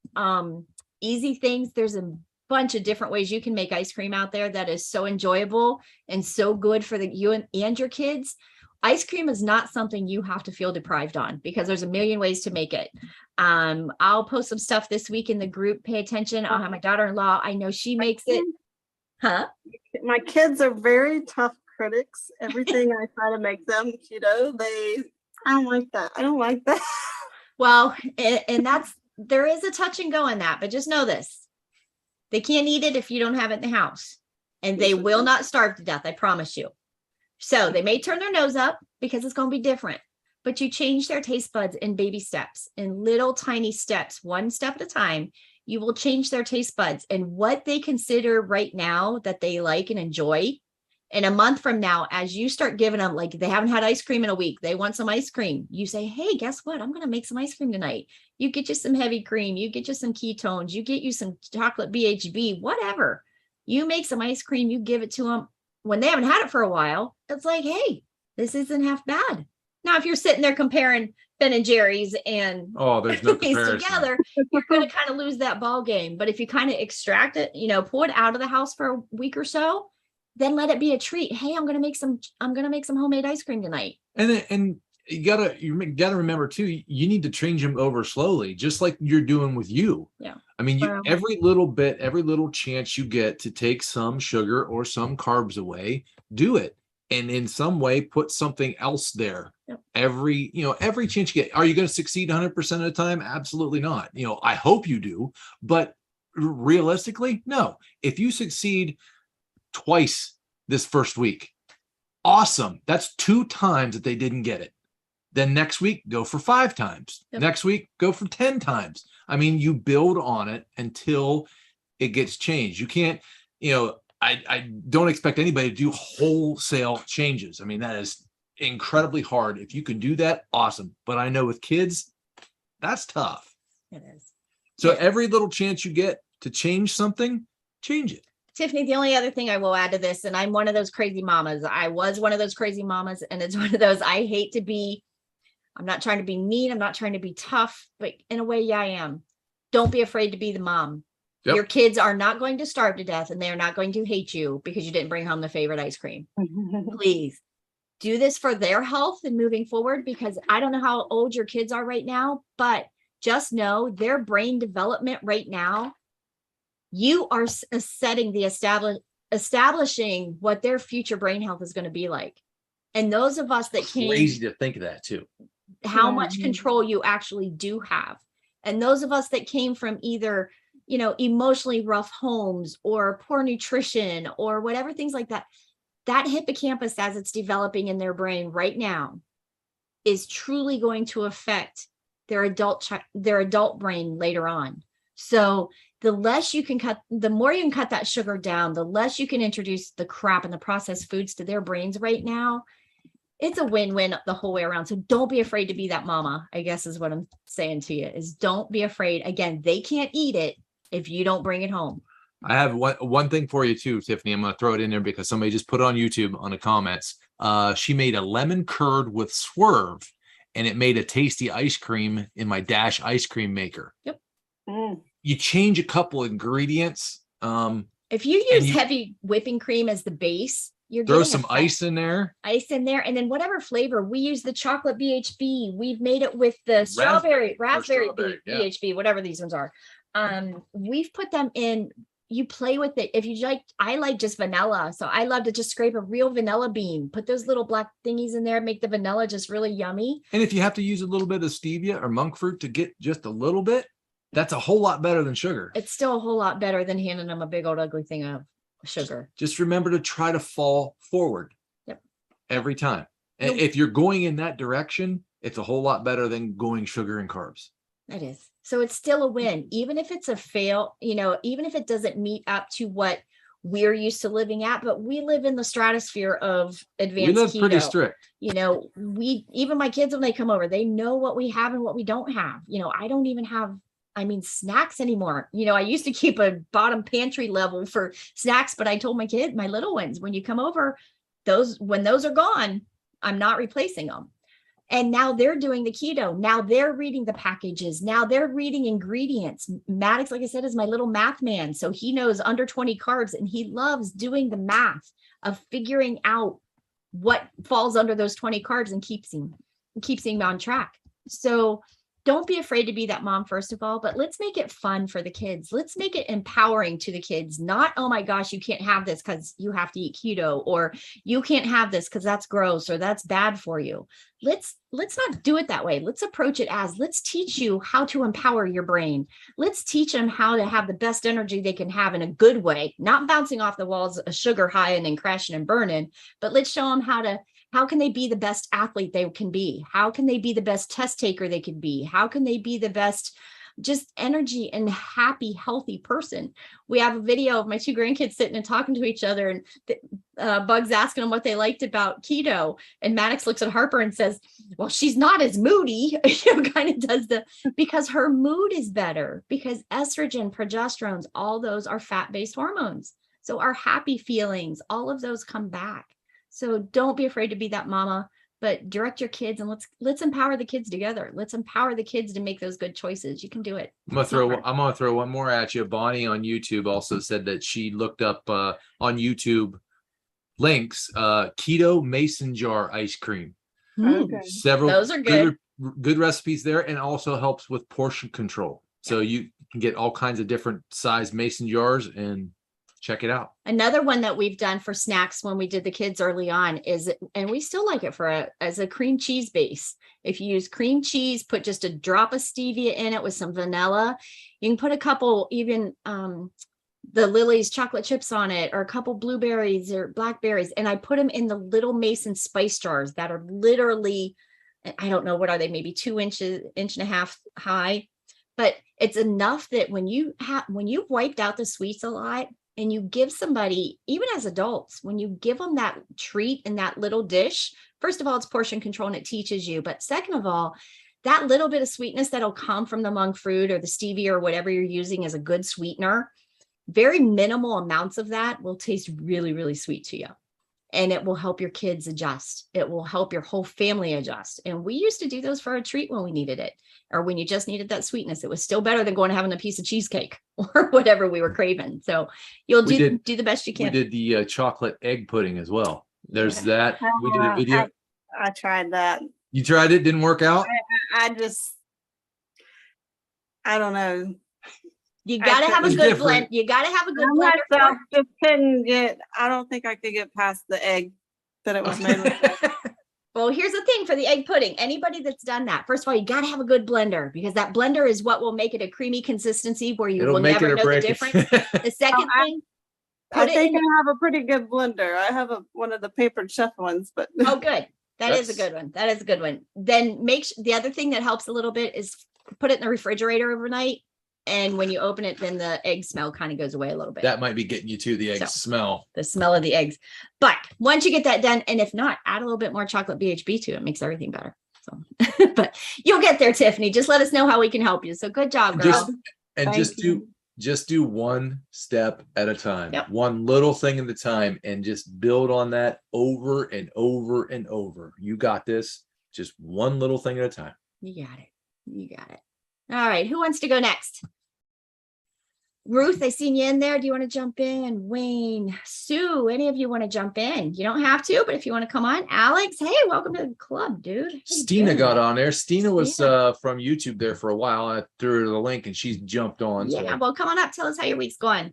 A: easy things. There's a bunch of different ways you can make ice cream out there that is so enjoyable and so good for you and your kids. Ice cream is not something you have to feel deprived on because there's a million ways to make it. I'll post some stuff this week in the group. Pay attention. I'll have my daughter-in-law. I know she makes it. Huh?
F: My kids are very tough critics. Everything I try to make them keto, I don't like that. I don't like that.
A: Well, and there is a touch and go in that, but just know this. They can't eat it if you don't have it in the house, and they will not starve to death. I promise you. So they may turn their nose up because it's going to be different, but you change their taste buds in baby steps, in little tiny steps, one step at a time. You will change their taste buds and what they consider right now that they like and enjoy. In a month from now, as you start giving them, like they haven't had ice cream in a week, they want some ice cream. You say, hey, guess what? I'm going to make some ice cream tonight. You get you some heavy cream. You get you some ketones. You get you some chocolate BHB, whatever. You make some ice cream. You give it to them. When they haven't had it for a while, it's like, hey, this isn't half bad. Now, if you're sitting there comparing Ben and Jerry's and
B: there's no
A: things
B: comparison.
A: together, you're going to kind of lose that ball game. But if you kind of extract it, pull it out of the house for a week or so, then let it be a treat. Hey, I'm going to make some homemade ice cream tonight.
B: And you gotta remember too, you need to change them over slowly, just like you're doing with you.
A: Yeah.
B: I mean, every little chance you get to take some sugar or some carbs away, do it. And in some way, put something else there. Yep. Every chance you get. Are you going to succeed 100% of the time? Absolutely not. I hope you do, but realistically, no. If you succeed twice this first week, awesome. That's 2 times that they didn't get it. Then next week, go for 5 times. Yep. Next week, go for 10 times. I mean, you build on it until it gets changed. You can't, I don't expect anybody to do wholesale changes. I mean, that is incredibly hard. If you can do that, awesome. But I know with kids, that's tough.
A: It is.
B: So every little chance you get to change something, change it.
A: Tiffany, the only other thing I will add to this, and I'm one of those crazy mamas. I was one of those crazy mamas, and it's one of those I'm not trying to be mean. I'm not trying to be tough, but in a way, yeah, I am. Don't be afraid to be the mom. Yep. Your kids are not going to starve to death, and they are not going to hate you because you didn't bring home the favorite ice cream. Please do this for their health and moving forward, because I don't know how old your kids are right now, but just know their brain development right now, you are setting the establishing what their future brain health is going to be like. And those of us that came,
B: crazy to think of that too,
A: how much control you actually do have. And those of us that came from either, emotionally rough homes or poor nutrition or whatever, things like that, that hippocampus, as it's developing in their brain right now, is truly going to affect their adult brain later on. So the less you can the more you can cut that sugar down, the less you can introduce the crap and the processed foods to their brains right now. It's a win-win the whole way around. So don't be afraid to be that mama, I guess is what I'm saying to you, is don't be afraid. Again, they can't eat it if you don't bring it home.
B: I have one thing for you too, Tiffany. I'm going to throw it in there because somebody just put it on YouTube on the comments. She made a lemon curd with Swerve, and it made a tasty ice cream in my Dash ice cream maker.
A: Yep.
B: You change a couple ingredients.
A: If you use heavy whipping cream as the base, you're
B: throw some ice in there.
A: And then whatever flavor. We use the chocolate BHB. We've made it with the raspberry BHB, whatever these ones are. We've put them in. You play with it. If you like, I like just vanilla. So I love to just scrape a real vanilla bean, put those little black thingies in there, make the vanilla just really yummy.
B: And if you have to use a little bit of stevia or monk fruit to get just a little bit, that's a whole lot better than sugar.
A: It's still a whole lot better than handing them a big old ugly thing of sugar.
B: Just remember to try to fall forward.
A: Yep.
B: Every time. And if you're going in that direction, it's a whole lot better than going sugar and carbs.
A: It is. So it's still a win, even if it's a fail, even if it doesn't meet up to what we're used to living at, but we live in the stratosphere of advanced keto.
B: We live pretty strict.
A: Even my kids, when they come over, they know what we have and what we don't have. I don't even have, snacks anymore. I used to keep a bottom pantry level for snacks, but I told my little ones, when you come over, when those are gone, I'm not replacing them. And now they're doing the keto. Now they're reading the packages. Now they're reading ingredients. Maddox, like I said, is my little math man. So he knows under 20 carbs, and he loves doing the math of figuring out what falls under those 20 carbs and keeps him on track. So don't be afraid to be that mom, first of all, but let's make it fun for the kids. Let's make it empowering to the kids. Not, oh my gosh, you can't have this because you have to eat keto, or you can't have this because that's gross or that's bad for you. Let's not do it that way. Let's approach it as, let's teach you how to empower your brain. Let's teach them how to have the best energy they can have in a good way, not bouncing off the walls, a sugar high and then crashing and burning, but let's show them how can they be the best athlete they can be? How can they be the best test taker they could be? How can they be the best just energy and happy, healthy person? We have a video of my 2 grandkids sitting and talking to each other, and Bug's asking them what they liked about keto. And Maddox looks at Harper and says, well, she's not as moody, kind of does because her mood is better, because estrogen, progesterones, all those are fat-based hormones. So our happy feelings, all of those come back. So don't be afraid to be that mama, but direct your kids, and let's empower the kids together. Let's empower the kids to make those good choices. You can do it.
B: I'm gonna throw one more at you. Bonnie on YouTube also said that she looked up on YouTube links keto mason jar ice cream.
F: Okay.
B: Several
A: Those are good.
B: good recipes there, and also helps with portion control. So you can get all kinds of different size mason jars and check it out.
A: Another one that we've done for snacks when we did the kids early on is, and we still like it as a cream cheese base. If you use cream cheese, put just a drop of stevia in it with some vanilla. You can put a couple, even the Lily's chocolate chips on it, or a couple blueberries or blackberries. And I put them in the little mason spice jars that are literally, I don't know, what are they? Maybe 2 inches, 1.5 high, but it's enough that when you've wiped out the sweets a lot, and you give somebody, even as adults, when you give them that treat in that little dish, first of all, it's portion control and it teaches you. But second of all, that little bit of sweetness that'll come from the monk fruit or the stevia or whatever you're using as a good sweetener, very minimal amounts of that will taste really, really sweet to you. And it will help your kids adjust. It will help your whole family adjust. And we used to do those for a treat when we needed it, or when you just needed that sweetness. It was still better than going and having a piece of cheesecake or whatever we were craving. So you'll do the best you can.
B: We did the chocolate egg pudding as well. There's that. We did a video.
F: I tried that.
B: You tried it, didn't work out?
F: I don't know.
A: You got to have a good blend. You got to have a good blender.
F: Myself just couldn't I don't think I could get past the egg that it was made with.
A: Well, here's the thing for the egg pudding. Anybody that's done that, first of all, you got to have a good blender, because that blender is what will make it a creamy consistency where you will never know the difference. The second thing,
F: I think I have a pretty good blender. I have one of the papered chef ones, but
A: oh, good. That is a good one. That is a good one. Then the other thing that helps a little bit is put it in the refrigerator overnight. And when you open it, then the egg smell kind of goes away a little bit.
B: That might be getting you to the egg smell.
A: The smell of the eggs. But once you get that done, and if not, add a little bit more chocolate BHB to it. It makes everything better. So, but you'll get there, Tiffany. Just let us know how we can help you. So good job, girl.
B: Just do one step at a time.
A: Yep.
B: One little thing at a time, and just build on that over and over and over. You got this. Just one little thing at a time.
A: You got it. You got it. All right. Who wants to go next? Ruth, I seen you in there. Do you want to jump in? Wayne, Sue, any of you want to jump in? You don't have to, but if you want to come on. Alex, hey, welcome to the club, dude.
B: Stina got on there. Stina was from YouTube there for a while. I threw her the link and she's jumped on.
A: Yeah, well, come on up. Tell us how your week's going.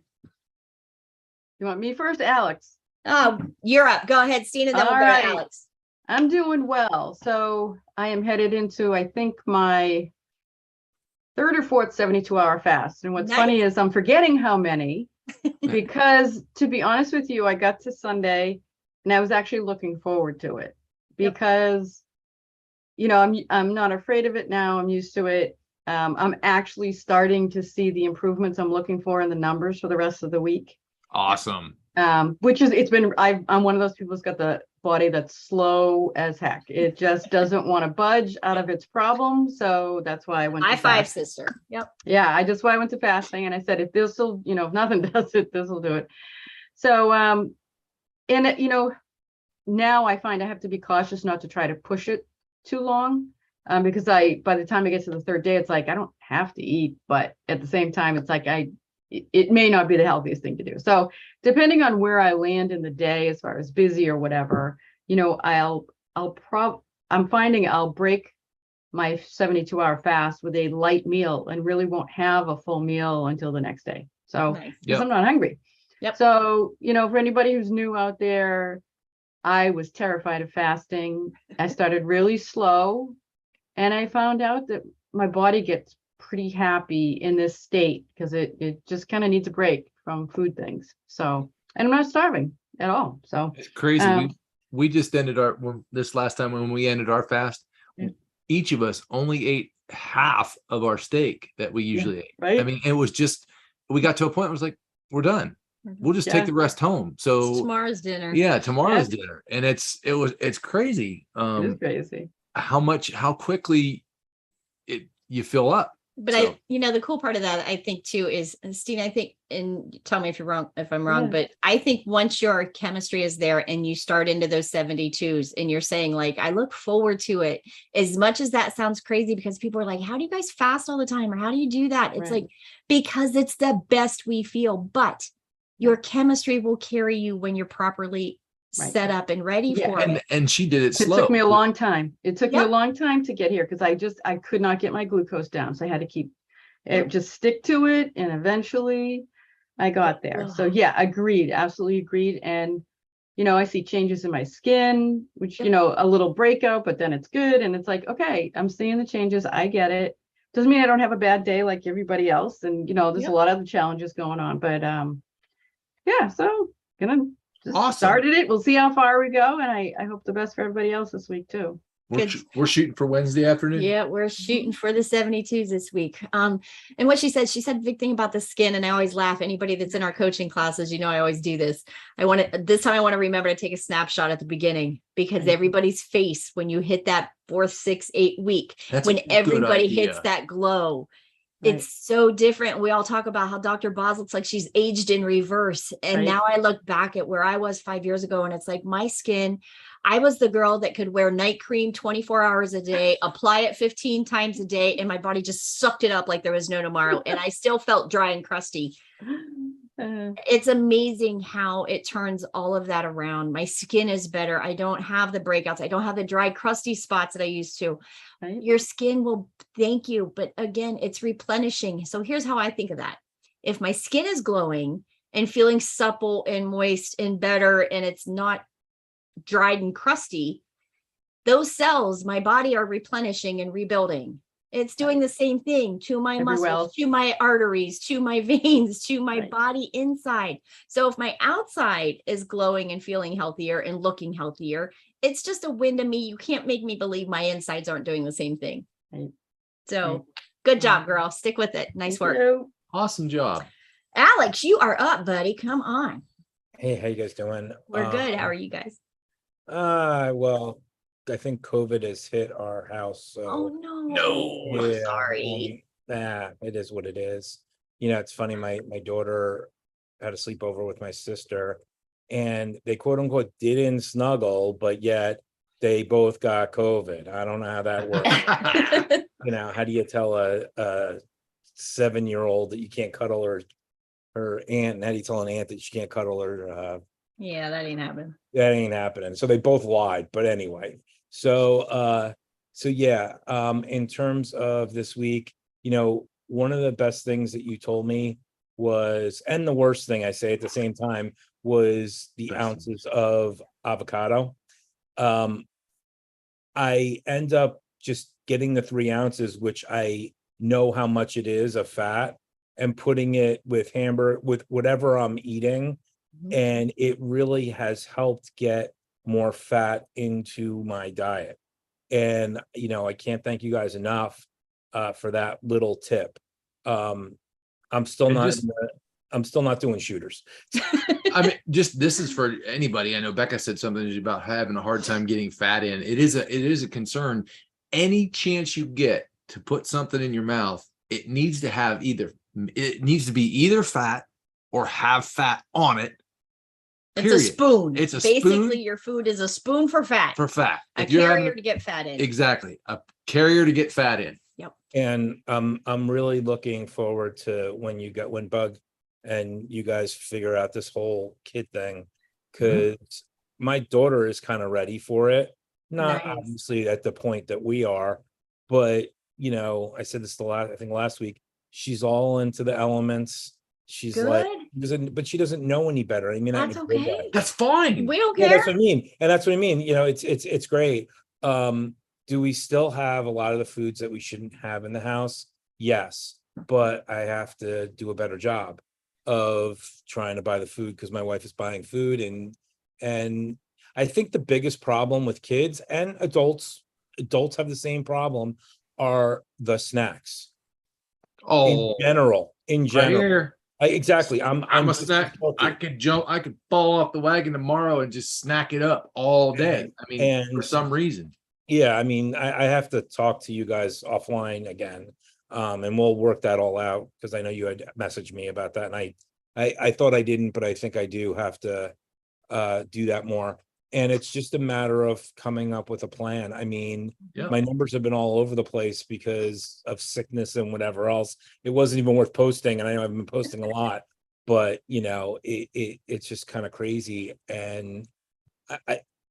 G: You want me first, Alex?
A: Oh, you're up. Go ahead, Stina, then we'll go to Alex.
G: I'm doing well. So I am headed into, I think, my 3rd or 4th 72-hour fast. And what's funny is I'm forgetting how many, because to be honest with you, I got to Sunday and I was actually looking forward to it, because, I'm not afraid of it now. I'm used to it. I'm actually starting to see the improvements I'm looking for in the numbers for the rest of the week.
B: Awesome.
G: I'm one of those people who's got the body that's slow as heck. It just doesn't want to budge out of its problem. So that's why I went to
A: five, sister. Yep.
G: Yeah, that's why I went to fasting. And I said, if this will, if nothing does it, this will do it. So, now I find I have to be cautious not to try to push it too long. Because by the time I get to the 3rd day, it's like, I don't have to eat, but at the same time, it's like, it may not be the healthiest thing to do. So depending on where I land in the day, as far as busy or whatever, I'm finding I'll break my 72-hour fast with a light meal and really won't have a full meal until the next day. So,
A: Nice.
G: because
B: Yep.
G: I'm not hungry.
A: Yep.
G: So, for anybody who's new out there, I was terrified of fasting. I started really slow, and I found out that my body gets pretty happy in this state because it just kind of needs a break from food things. So, and I'm not starving at all. So
B: It's crazy.
G: Um,
B: We just ended this last time when we ended our fast.
G: Yeah.
B: Each of us only ate half of our steak that we usually ate.
G: right.
B: I mean, it was just, we got to a point where it was like, we're done. We'll just
G: Yeah.
B: take the rest home.
A: It's
B: So
A: tomorrow's dinner.
B: yeah, tomorrow's dinner. And it's crazy.
G: It is crazy.
B: How quickly you fill up.
A: But
B: So-
A: the cool part of that, I think too, is Steve, I think, and tell me if you're wrong, if I'm wrong,
G: Yeah.
A: but I think once your chemistry is there and you start into those 72s and you're saying like, I look forward to it, as much as that sounds crazy because people are like, how do you guys fast all the time? Or how do you do that? It's
G: Right.
A: like, because it's the best we feel, but your chemistry will carry you when you're properly
G: Right.
A: set up and ready
G: Yeah.
A: for it.
B: and she did it
G: It
B: slow.
G: took me a long time. It took me a
A: Yep.
G: long time to get here because I could not get my glucose down. So I had to keep
A: Yep.
G: just stick to it. And eventually I got there. So yeah, agreed. Absolutely agreed. And, I see changes in my skin, which,
A: Yep.
G: a little breakout, but then it's good. And it's like, okay, I'm seeing the changes. I get it. Doesn't mean I don't have a bad day like everybody else. And, there's
A: Yep.
G: a lot of other challenges going on, but, yeah, so gonna just
B: Awesome.
G: started it. We'll see how far we go. And I hope the best for everybody else this week too.
B: We're shooting for Wednesday afternoon.
A: Yeah, we're shooting for the 72s this week. And what she said a big thing about the skin. And I always laugh. Anybody that's in our coaching classes, I always do this. This time I want to remember to take a snapshot at the beginning because
G: Right.
A: everybody's face, when you hit that 4th, 6th, 8th week,
B: That's
A: when
B: a good
A: everybody
B: idea.
A: hits that glow,
G: Right.
A: it's so different. We all talk about how Dr. Boz looks like she's aged in reverse. And
G: Right.
A: now I look back at where I was 5 years ago and it's like my skin, I was the girl that could wear night cream 24 hours a day, apply it 15 times a day, and my body just sucked it up like there was no tomorrow. And I still felt dry and crusty. It's amazing how it turns all of that around. My skin is better. I don't have the breakouts. I don't have the dry, crusty spots that I used to.
G: Right.
A: Your skin will thank you. But again, it's replenishing. So here's how I think of that. If my skin is glowing and feeling supple and moist and better, and it's not dried and crusty, those cells, my body are replenishing and rebuilding. It's doing the same thing to my
G: Everywhere
A: muscles,
G: else.
A: to my arteries, to my veins, to my
G: Right.
A: body inside. So if my outside is glowing and feeling healthier and looking healthier, it's just a win to me. You can't make me believe my insides aren't doing the same thing.
G: Right.
A: So
G: Right.
A: good job, girl. Stick with it. Nice
G: Thank
A: work.
G: you.
B: Awesome job.
A: Alex, you are up, buddy. Come on.
H: Hey, how you guys doing?
A: We're good. How are you guys?
H: Well, I think COVID has hit our house.
A: Oh,
H: So
A: no.
H: yeah,
A: Sorry.
H: it is what it is. It's funny. My daughter had a sleepover with my sister, and they quote unquote didn't snuggle, but yet they both got COVID. I don't know how that works. How do you tell a 7-year-old that you can't cuddle her aunt, and how do you tell an aunt that she can't cuddle her
A: Yeah, that ain't happening.
H: that ain't happening. So they both lied, but anyway. So yeah, in terms of this week, one of the best things that you told me was, and the worst thing I say at the same time, was the
B: Best.
H: ounces of avocado. I end up just getting the 3 ounces, which I know how much it is of fat, and putting it with with whatever I'm eating. And it really has helped get more fat into my diet. And, I can't thank you guys enough for that little tip. I'm still
B: And
H: not,
B: just-
H: I'm still not doing shooters.
B: I mean, this is for anybody. I know Becca said something about having a hard time getting fat in. It is a concern. Any chance you get to put something in your mouth, it needs to be either fat or have fat on it.
A: It's
B: Period.
A: a spoon.
B: It's a
A: Basically,
B: spoon
A: your food is a spoon for fat.
B: for fat.
A: A
B: If you're
A: carrier
B: having
A: to get fat in.
B: exactly a carrier to get fat in.
H: And I'm really looking forward to when Bug and you guys figure out this whole kid thing, because my daughter is kind of ready for it. Not
A: Nice.
H: obviously at the point that we are, but you know, I said this I think last week, she's all into the elements. She's like, but she doesn't know any better. I mean,
A: That's okay.
B: That's fine.
A: We don't
H: yeah,
A: care.
H: that's what I mean. And that's what I mean. You know, it's great. Do we still have a lot of the foods that we shouldn't have in the house? Yes, but I have to do a better job of trying to buy the food because my wife is buying food, and I think the biggest problem with kids and adults have the same problem, are the snacks.
B: Oh,
H: In
B: right
H: general.
B: here.
H: Exactly. I'm
B: a
H: just
B: snack.
H: guilty.
B: I could fall off the wagon tomorrow and just snack it up all day. I mean,
H: And-
B: for some reason.
H: Yeah, I mean, I have to talk to you guys offline again, and we'll work that all out, because I know you had messaged me about that, and I thought I didn't, but I think I do have to do that more. And it's just a matter of coming up with a plan. I mean,
B: Yeah.
H: my numbers have been all over the place because of sickness and whatever else. It wasn't even worth posting, and I know I've been posting a lot, but you know, it's just kind of crazy. And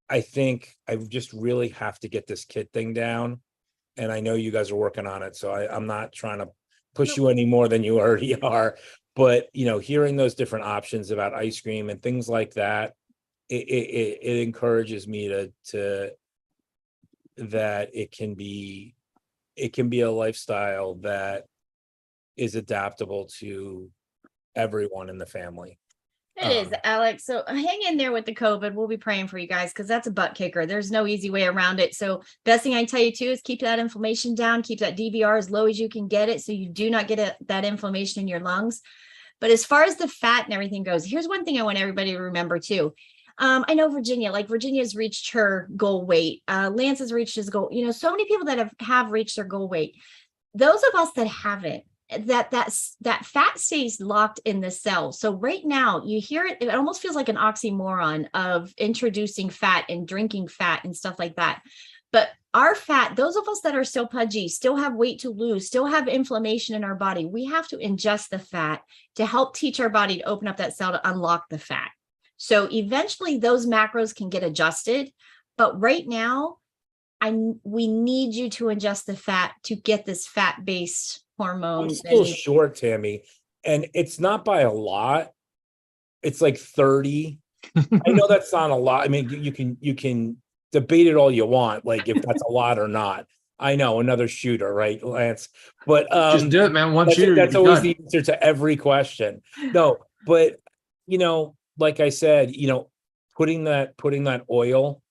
H: I think I just really have to get this kid thing down. And I know you guys are working on it, so I'm not trying to push you any more than you already are. But you know, hearing those different options about ice cream and things like that, it encourages me to that it can be a lifestyle that is adaptable to everyone in the family.
A: It is, Alex. So hang in there with the COVID. We'll be praying for you guys, because that's a butt kicker. There's no easy way around it. So best thing I tell you too is keep that inflammation down, keep that DVR as low as you can get it, so you do not get that inflammation in your lungs. But as far as the fat and everything goes, here's one thing I want everybody to remember too. I know Virginia's reached her goal weight. Lance has reached his goal. You know, so many people that have reached their goal weight. Those of us that haven't, that fat stays locked in the cell. So right now you hear it, it almost feels like an oxymoron of introducing fat and drinking fat and stuff like that. But our fat, those of us that are still pudgy, still have weight to lose, still have inflammation in our body, we have to ingest the fat to help teach our body to open up that cell to unlock the fat. So eventually those macros can get adjusted. But right now, we need you to ingest the fat to get this fat-based hormone.
H: I'm still short, Tammy, and it's not by a lot. It's like 30. I know that's not a lot. I mean, you can debate it all you want, like if that's a lot or not. I know, another shooter, right, Lance? But
B: Just do it, man. One shooter.
H: That's always the answer to every question. No, but you know, like I said, you know, putting that oil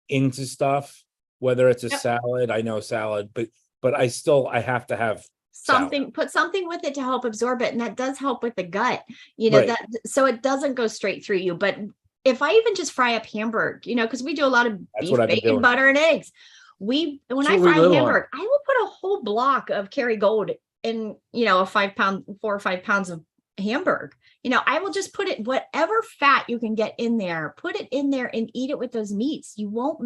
H: into stuff, whether it's a salad, I know salad, but I have to have
A: something, put something with it to help absorb it. And that does help with the gut, you know,
H: Right.
A: that, so it doesn't go straight through you. But if I even just fry up Hamburg, you know, because we do a lot of beef,
H: what I've been
A: bacon,
H: doing.
A: butter, and eggs. When I fry Hamburg, I will put a whole block of Kerrygold in, you know, 4 or 5 pounds of Hamburg. You know, I will just put it, whatever fat you can get in there, put it in there and eat it with those meats. You won't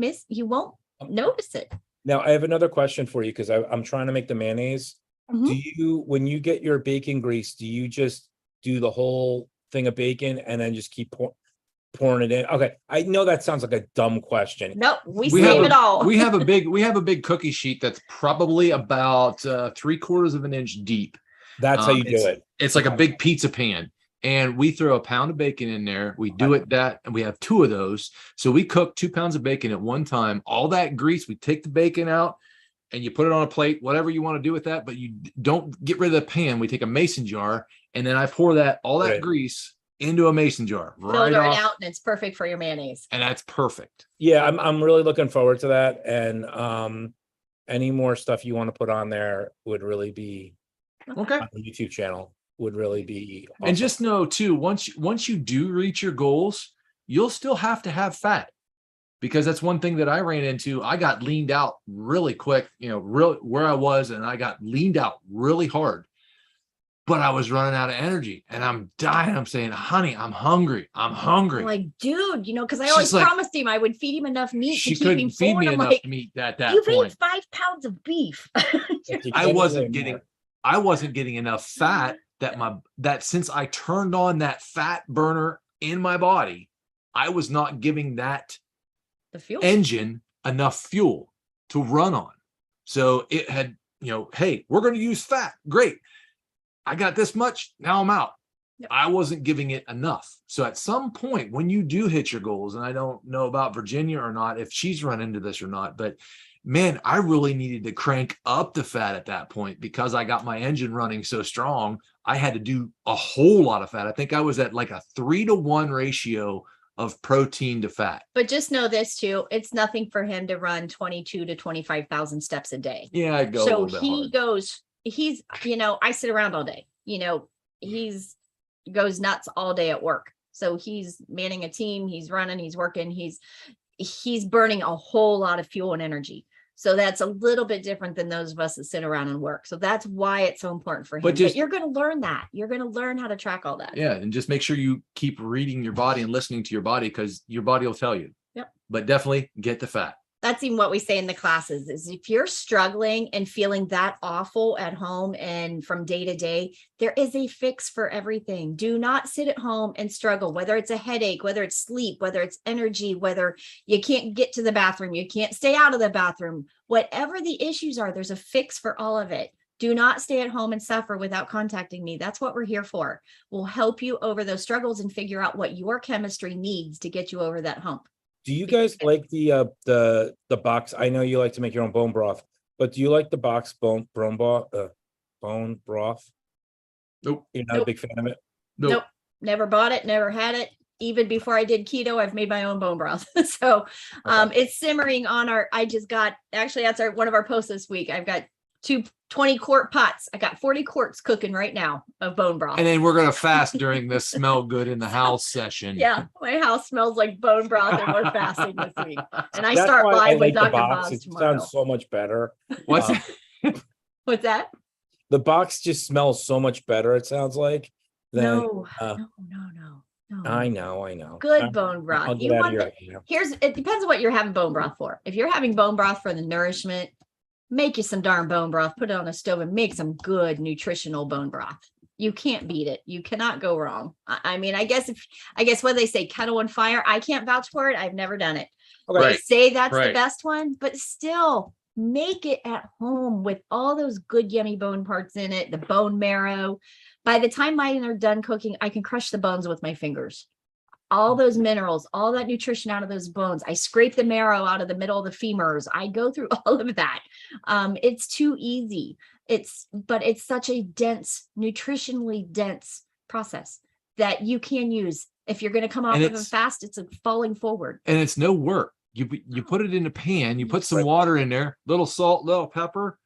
A: notice it.
H: Now, I have another question for you, because I'm trying to make the mayonnaise.
A: Mhm.
H: Do you, when you get your bacon grease, do you just do the whole thing of bacon and then just keep pouring it in? Okay, I know that sounds like a dumb question.
A: Nope, we save it all.
B: We have a big cookie sheet that's probably about 3/4 of an inch deep.
H: That's how you do it.
B: It's like a big pizza pan. And we throw a pound of bacon in there. We do it that, and we have 2 of those. So we cook 2 pounds of bacon at one time. All that grease, we take the bacon out and you put it on a plate, whatever you want to do with that, but you don't get rid of the pan. We take a mason jar, and then I pour all that grease into a mason jar.
A: Filter it out, and it's perfect for your mayonnaise.
B: And that's perfect.
H: Yeah, I'm really looking forward to that. And any more stuff you want to put on there would really be
B: okay.
H: On the YouTube channel. Would really be awesome.
B: And just know too, once you do reach your goals, you'll still have to have fat, because that's one thing that I ran into. I got leaned out really quick, you know, really where I was, and I got leaned out really hard, but I was running out of energy and I'm dying. I'm saying, honey, I'm hungry. I'm like,
A: dude, you know, because I always promised him I would feed him enough meat to keep him
B: feed
A: full.
B: me
A: I'm
B: enough
A: like,
B: meat at that
A: you've
B: point.
A: ate 5 pounds of beef.
B: I wasn't getting enough fat that since I turned on that fat burner in my body, I was not giving that
A: The fuel.
B: engine enough fuel to run on. So it had, hey, we're going to use fat. Great. I got this much. Now I'm out.
A: Yep.
B: I wasn't giving it enough. So at some point when you do hit your goals, and I don't know about Virginia or not, if she's run into this or not, but man, I really needed to crank up the fat at that point because I got my engine running so strong. I had to do a whole lot of fat. I think I was at like a 3-to-1 ratio of protein to fat.
A: But just know this too, it's nothing for him to run 22 to 25,000 steps a day.
B: Yeah, I go a
A: So
B: little bit
A: he
B: hard.
A: goes, he's, I sit around all day, he's goes nuts all day at work. So he's manning a team, he's running, he's working, he's burning a whole lot of fuel and energy. So that's a little bit different than those of us that sit around and work. So that's why it's so important for him. But you're going to learn that. You're going to learn how to track all that.
B: Yeah. And just make sure you keep reading your body and listening to your body, because your body will tell you.
A: Yep.
B: But definitely get the fat.
A: That's even what we say in the classes is if you're struggling and feeling that awful at home and from day to day, there is a fix for everything. Do not sit at home and struggle, whether it's a headache, whether it's sleep, whether it's energy, whether you can't get to the bathroom, you can't stay out of the bathroom, whatever the issues are, there's a fix for all of it. Do not stay at home and suffer without contacting me. That's what we're here for. We'll help you over those struggles and figure out what your chemistry needs to get you over that hump.
H: Do you guys like the box? I know you like to make your own bone broth, but do you like the box bone broth?
B: Nope.
H: You're not a big fan of it?
A: Nope. Never bought it, never had it. Even before I did keto, I've made my own bone broth. So it's simmering on that's one of our posts this week. I've got 20-quart pots. I got 40 quarts cooking right now of bone broth.
B: And then we're going to fast during this smell good in the house session.
A: Yeah, my house smells like bone broth and we're fasting this week. And I
H: That's
A: start
H: why I
A: live with
H: like the
A: Dr.
H: box.
A: Boz
H: It
A: tomorrow.
H: sounds so much better.
B: What's
A: What's that?
H: The box just smells so much better, it sounds like.
A: No.
H: I know.
A: Good bone broth.
H: I'll get out of here.
A: It depends on what you're having bone broth for. If you're having bone broth for the nourishment, make you some darn bone broth, put it on a stove and make some good nutritional bone broth. You can't beat it. You cannot go wrong. I mean, I guess what they say, kettle and fire, I can't vouch for it. I've never done it.
H: Okay.
A: They say that's the best one, but still make it at home with all those good, yummy bone parts in it, the bone marrow. By the time mine are done cooking, I can crush the bones with my fingers. All those minerals, all that nutrition out of those bones. I scrape the marrow out of the middle of the femurs. I go through all of that. It's too easy. But it's such a nutritionally dense process that you can use. If you're going to come off of a fast, it's a falling forward.
B: And it's no work. You put it in a pan, you put some water in there, little salt, little pepper,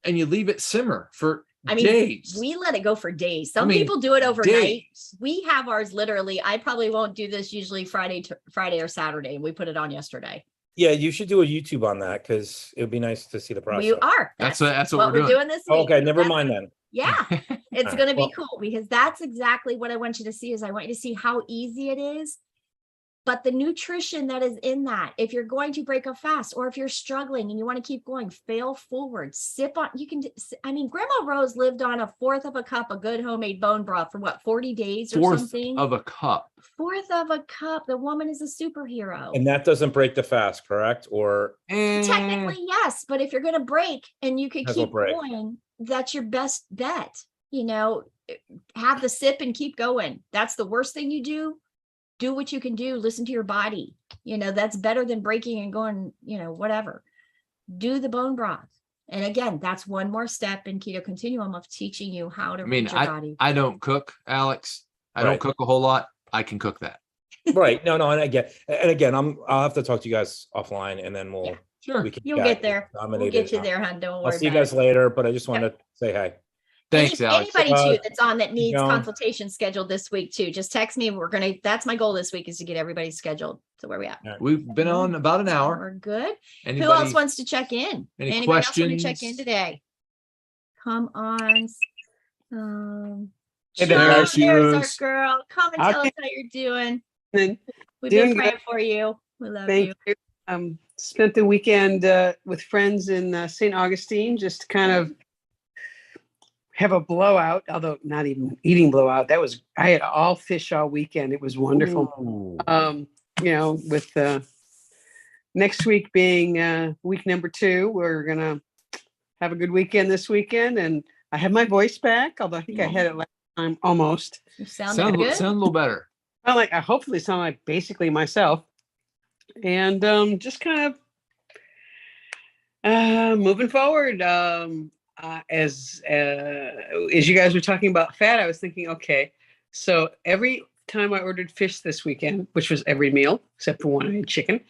B: and you leave it simmer for days.
A: We let it go for days. Some people do it overnight. Days. We have ours literally. I probably won't do this usually Friday or Saturday. We put it on yesterday.
H: Yeah, you should do a YouTube on that because it would be nice to see the process.
A: We are.
B: That's what we're doing
A: this week.
H: Okay, never mind then.
A: Yeah, it's going to be cool because that's exactly what I want you to see. I want you to see how easy it is. But the nutrition that is in that, if you're going to break a fast or if you're struggling and you want to keep going, fail forward, sip on, Grandma Rose lived on 1/4 of a cup of good homemade bone broth for 40 days or something?
B: 1/4 of a cup.
A: 1/4 of a cup. The woman is a superhero.
H: And that doesn't break the fast, correct? Or
A: technically, yes. But if you're going to break and you could keep going, that's your best bet. Have the sip and keep going. That's the worst thing you do. Do what you can do. Listen to your body. That's better than breaking and going, whatever. Do the bone broth. And again, that's one more step in keto continuum of teaching you how to read your body.
B: I don't cook, Alex. I don't cook a whole lot. I can cook that.
H: Right. No. And again, I'll have to talk to you guys offline and then we'll,
A: You'll get there. We'll get you there, hon. Don't worry.
H: I'll see you guys later, but I just wanted to say hi.
B: Thanks, Alex.
A: Anybody too that's on that needs consultation scheduled this week too, just text me. That's my goal this week is to get everybody scheduled. So where we at?
B: We've been on about an hour.
A: We're good. Who else wants to check in?
B: Anybody
A: else want to check in today? Come on.
I: Hey there,
A: there's our girl. Come and tell us how you're doing. We've been praying for you. We love you.
I: Thank you. Spent the weekend with friends in St. Augustine, just to kind of have a blowout, although not even eating blowout. I had all fish all weekend. It was wonderful. With next week being week number 2, we're gonna have a good weekend this weekend, and I have my voice back, although I think I had it last time almost.
A: You sound good.
B: Sound a little better.
I: I hopefully sound like basically myself, and just kind of moving forward. As you guys were talking about fat, I was thinking, okay, so every time I ordered fish this weekend, which was every meal except for one I had chicken,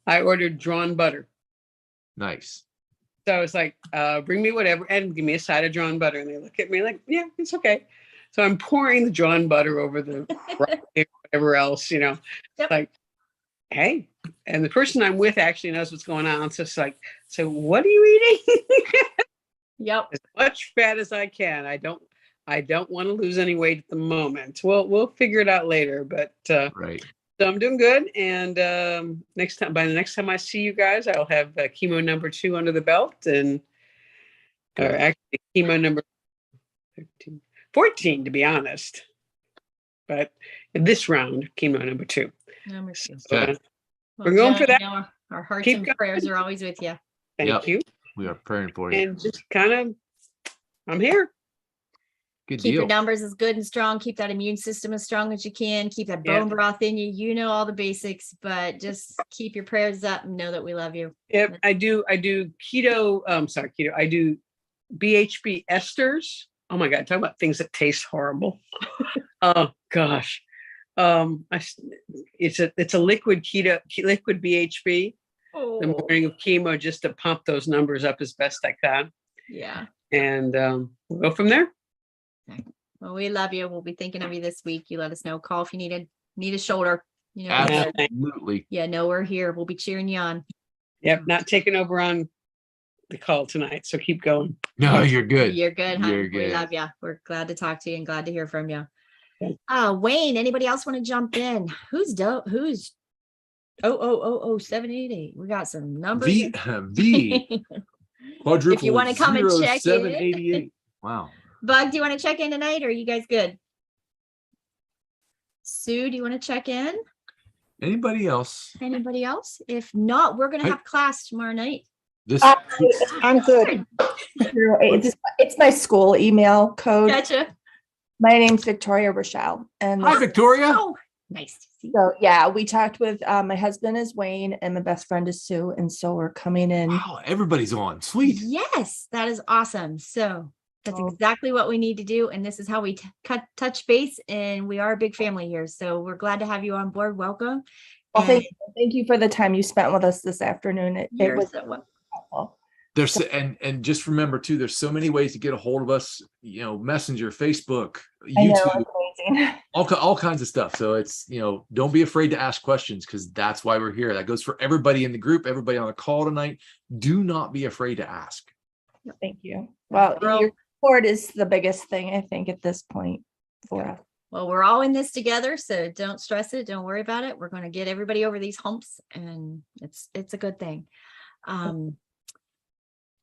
I: I ordered drawn butter.
B: Nice.
I: So I was like, bring me whatever and give me a side of drawn butter. And they look at me like, yeah, it's okay. So I'm pouring the drawn butter over the whatever else,
A: Yep.
I: like, hey. And the person I'm with actually knows what's going on. So it's like, so what are you eating?
A: Yep.
I: As much fat as I can. I don't want to lose any weight at the moment. We'll figure it out later. But
B: Right.
I: so I'm doing good. And by the next time I see you guys, I'll have chemo number 2 under the belt, and or
B: Good.
I: actually chemo number 13, 14 to be honest. But in this round, chemo number 2.
A: Number 2.
I: So,
B: Okay.
I: we're going for that.
A: Our hearts
I: Keep
A: and
I: going.
A: prayers are always with you.
I: thank
B: Yep.
I: you.
B: We are praying for you.
I: And just kind of, I'm here.
B: Good
A: Keep
B: deal.
A: your numbers as good and strong. Keep that immune system as strong as you can. Keep that
I: Yeah.
A: bone broth in you. You know all the basics, but just keep your prayers up and know that we love you.
I: Yep, I do keto. Keto. I do BHB esters. Oh my God, talk about things that taste horrible. Oh gosh. It's a liquid liquid BHB. The morning of chemo, just to pump those numbers up as best I can.
A: Yeah.
I: And we'll go from there.
A: Well, we love you. We'll be thinking of you this week. You let us know. Call if you need a shoulder.
B: Absolutely.
A: Yeah, no, we're here. We'll be cheering you on.
I: Yep, not taking over on the call tonight, so keep going.
B: No, you're good.
A: You're good, huh?
B: You're
A: We
B: good.
A: love you. We're glad to talk to you and glad to hear from you.
I: Okay.
A: Wayne, anybody else want to jump in? Who's 788? We got some numbers.
B: V quadruple.
A: If you want to come and check in.
B: 0788. Wow.
A: Bug, do you want to check in tonight, or are you guys good? Sue, do you want to check in?
B: Anybody else?
A: Anybody else? If not, we're going to have class tomorrow night.
B: This
J: I'm good. It's my school email code.
A: Gotcha.
J: My name's Victoria Rochelle. And
B: Hi, Victoria.
A: Oh, nice to see you.
J: so yeah, we talked with my husband is Wayne and my best friend is Sue. And so we're coming in.
B: Wow, everybody's on. Sweet.
A: Yes, that is awesome. So that's exactly what we need to do. And this is how we touch base. And we are a big family here. So we're glad to have you on board. Welcome.
J: Well, thank you for the time you spent with us this afternoon. It was
A: so
J: helpful.
B: There's and just remember too, there's so many ways to get a hold of us, Messenger, Facebook, YouTube, all kinds of stuff. So it's, don't be afraid to ask questions, because that's why we're here. That goes for everybody in the group, everybody on the call tonight. Do not be afraid to ask.
J: Thank you. Well, your support is the biggest thing, I think, at this point for us.
A: Well, we're all in this together, so don't stress it. Don't worry about it. We're going to get everybody over these humps, and it's a good thing.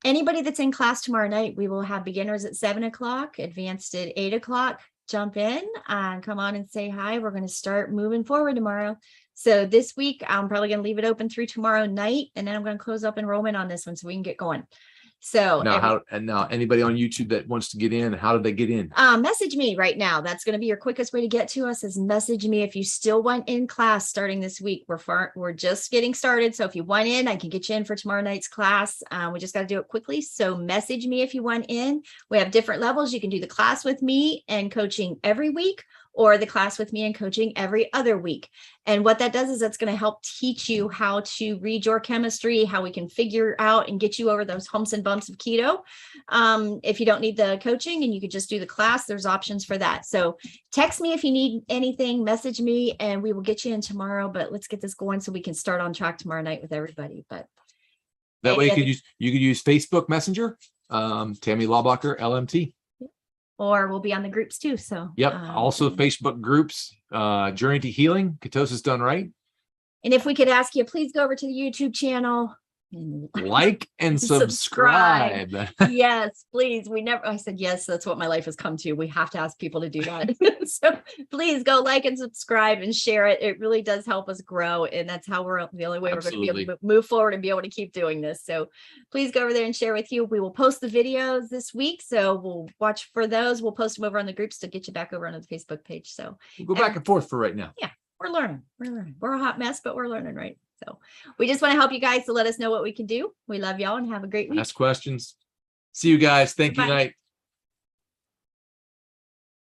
A: Anybody that's in class tomorrow night, we will have beginners at 7:00, advanced at 8:00. Jump in and come on and say hi. We're going to start moving forward tomorrow. So this week, I'm probably going to leave it open through tomorrow night, and then I'm going to close up enrollment on this one so we can get going. So
B: now anybody on YouTube that wants to get in, how do they get in?
A: Message me right now. That's going to be your quickest way to get to us, is message me if you still want in class starting this week. We're just getting started. So if you want in, I can get you in for tomorrow night's class. We just got to do it quickly. So message me if you want in. We have different levels. You can do the class with me and coaching every week, or the class with me and coaching every other week. And what that does is that's going to help teach you how to read your chemistry, how we can figure out and get you over those humps and bumps of keto. If you don't need the coaching and you could just do the class, there's options for that. So text me if you need anything, message me, and we will get you in tomorrow. But let's get this going so we can start on track tomorrow night with everybody. But
B: that way you could use Facebook Messenger, Tammy Laubacher, LMT.
A: Or we'll be on the groups too. So
B: yep. Also Facebook groups, Journey to Healing, Ketosis Done Right.
A: And if we could ask you, please go over to the YouTube channel,
B: Like and subscribe.
A: Yes, please. I said, yes, that's what my life has come to. We have to ask people to do that. So please go like and subscribe and share it. It really does help us grow. And that's how the only way we're going to be able to move forward and be able to keep doing this. So please go over there and share with you. We will post the videos this week. So we'll watch for those. We'll post them over on the groups to get you back over on the Facebook page. So
B: we'll go back and forth for right now.
A: Yeah, we're learning. We're a hot mess, but we're learning, right? So we just want to help you guys to let us know what we can do. We love y'all and have a great week.
B: Ask questions. See you guys. Thank you.
A: Bye.
B: Night.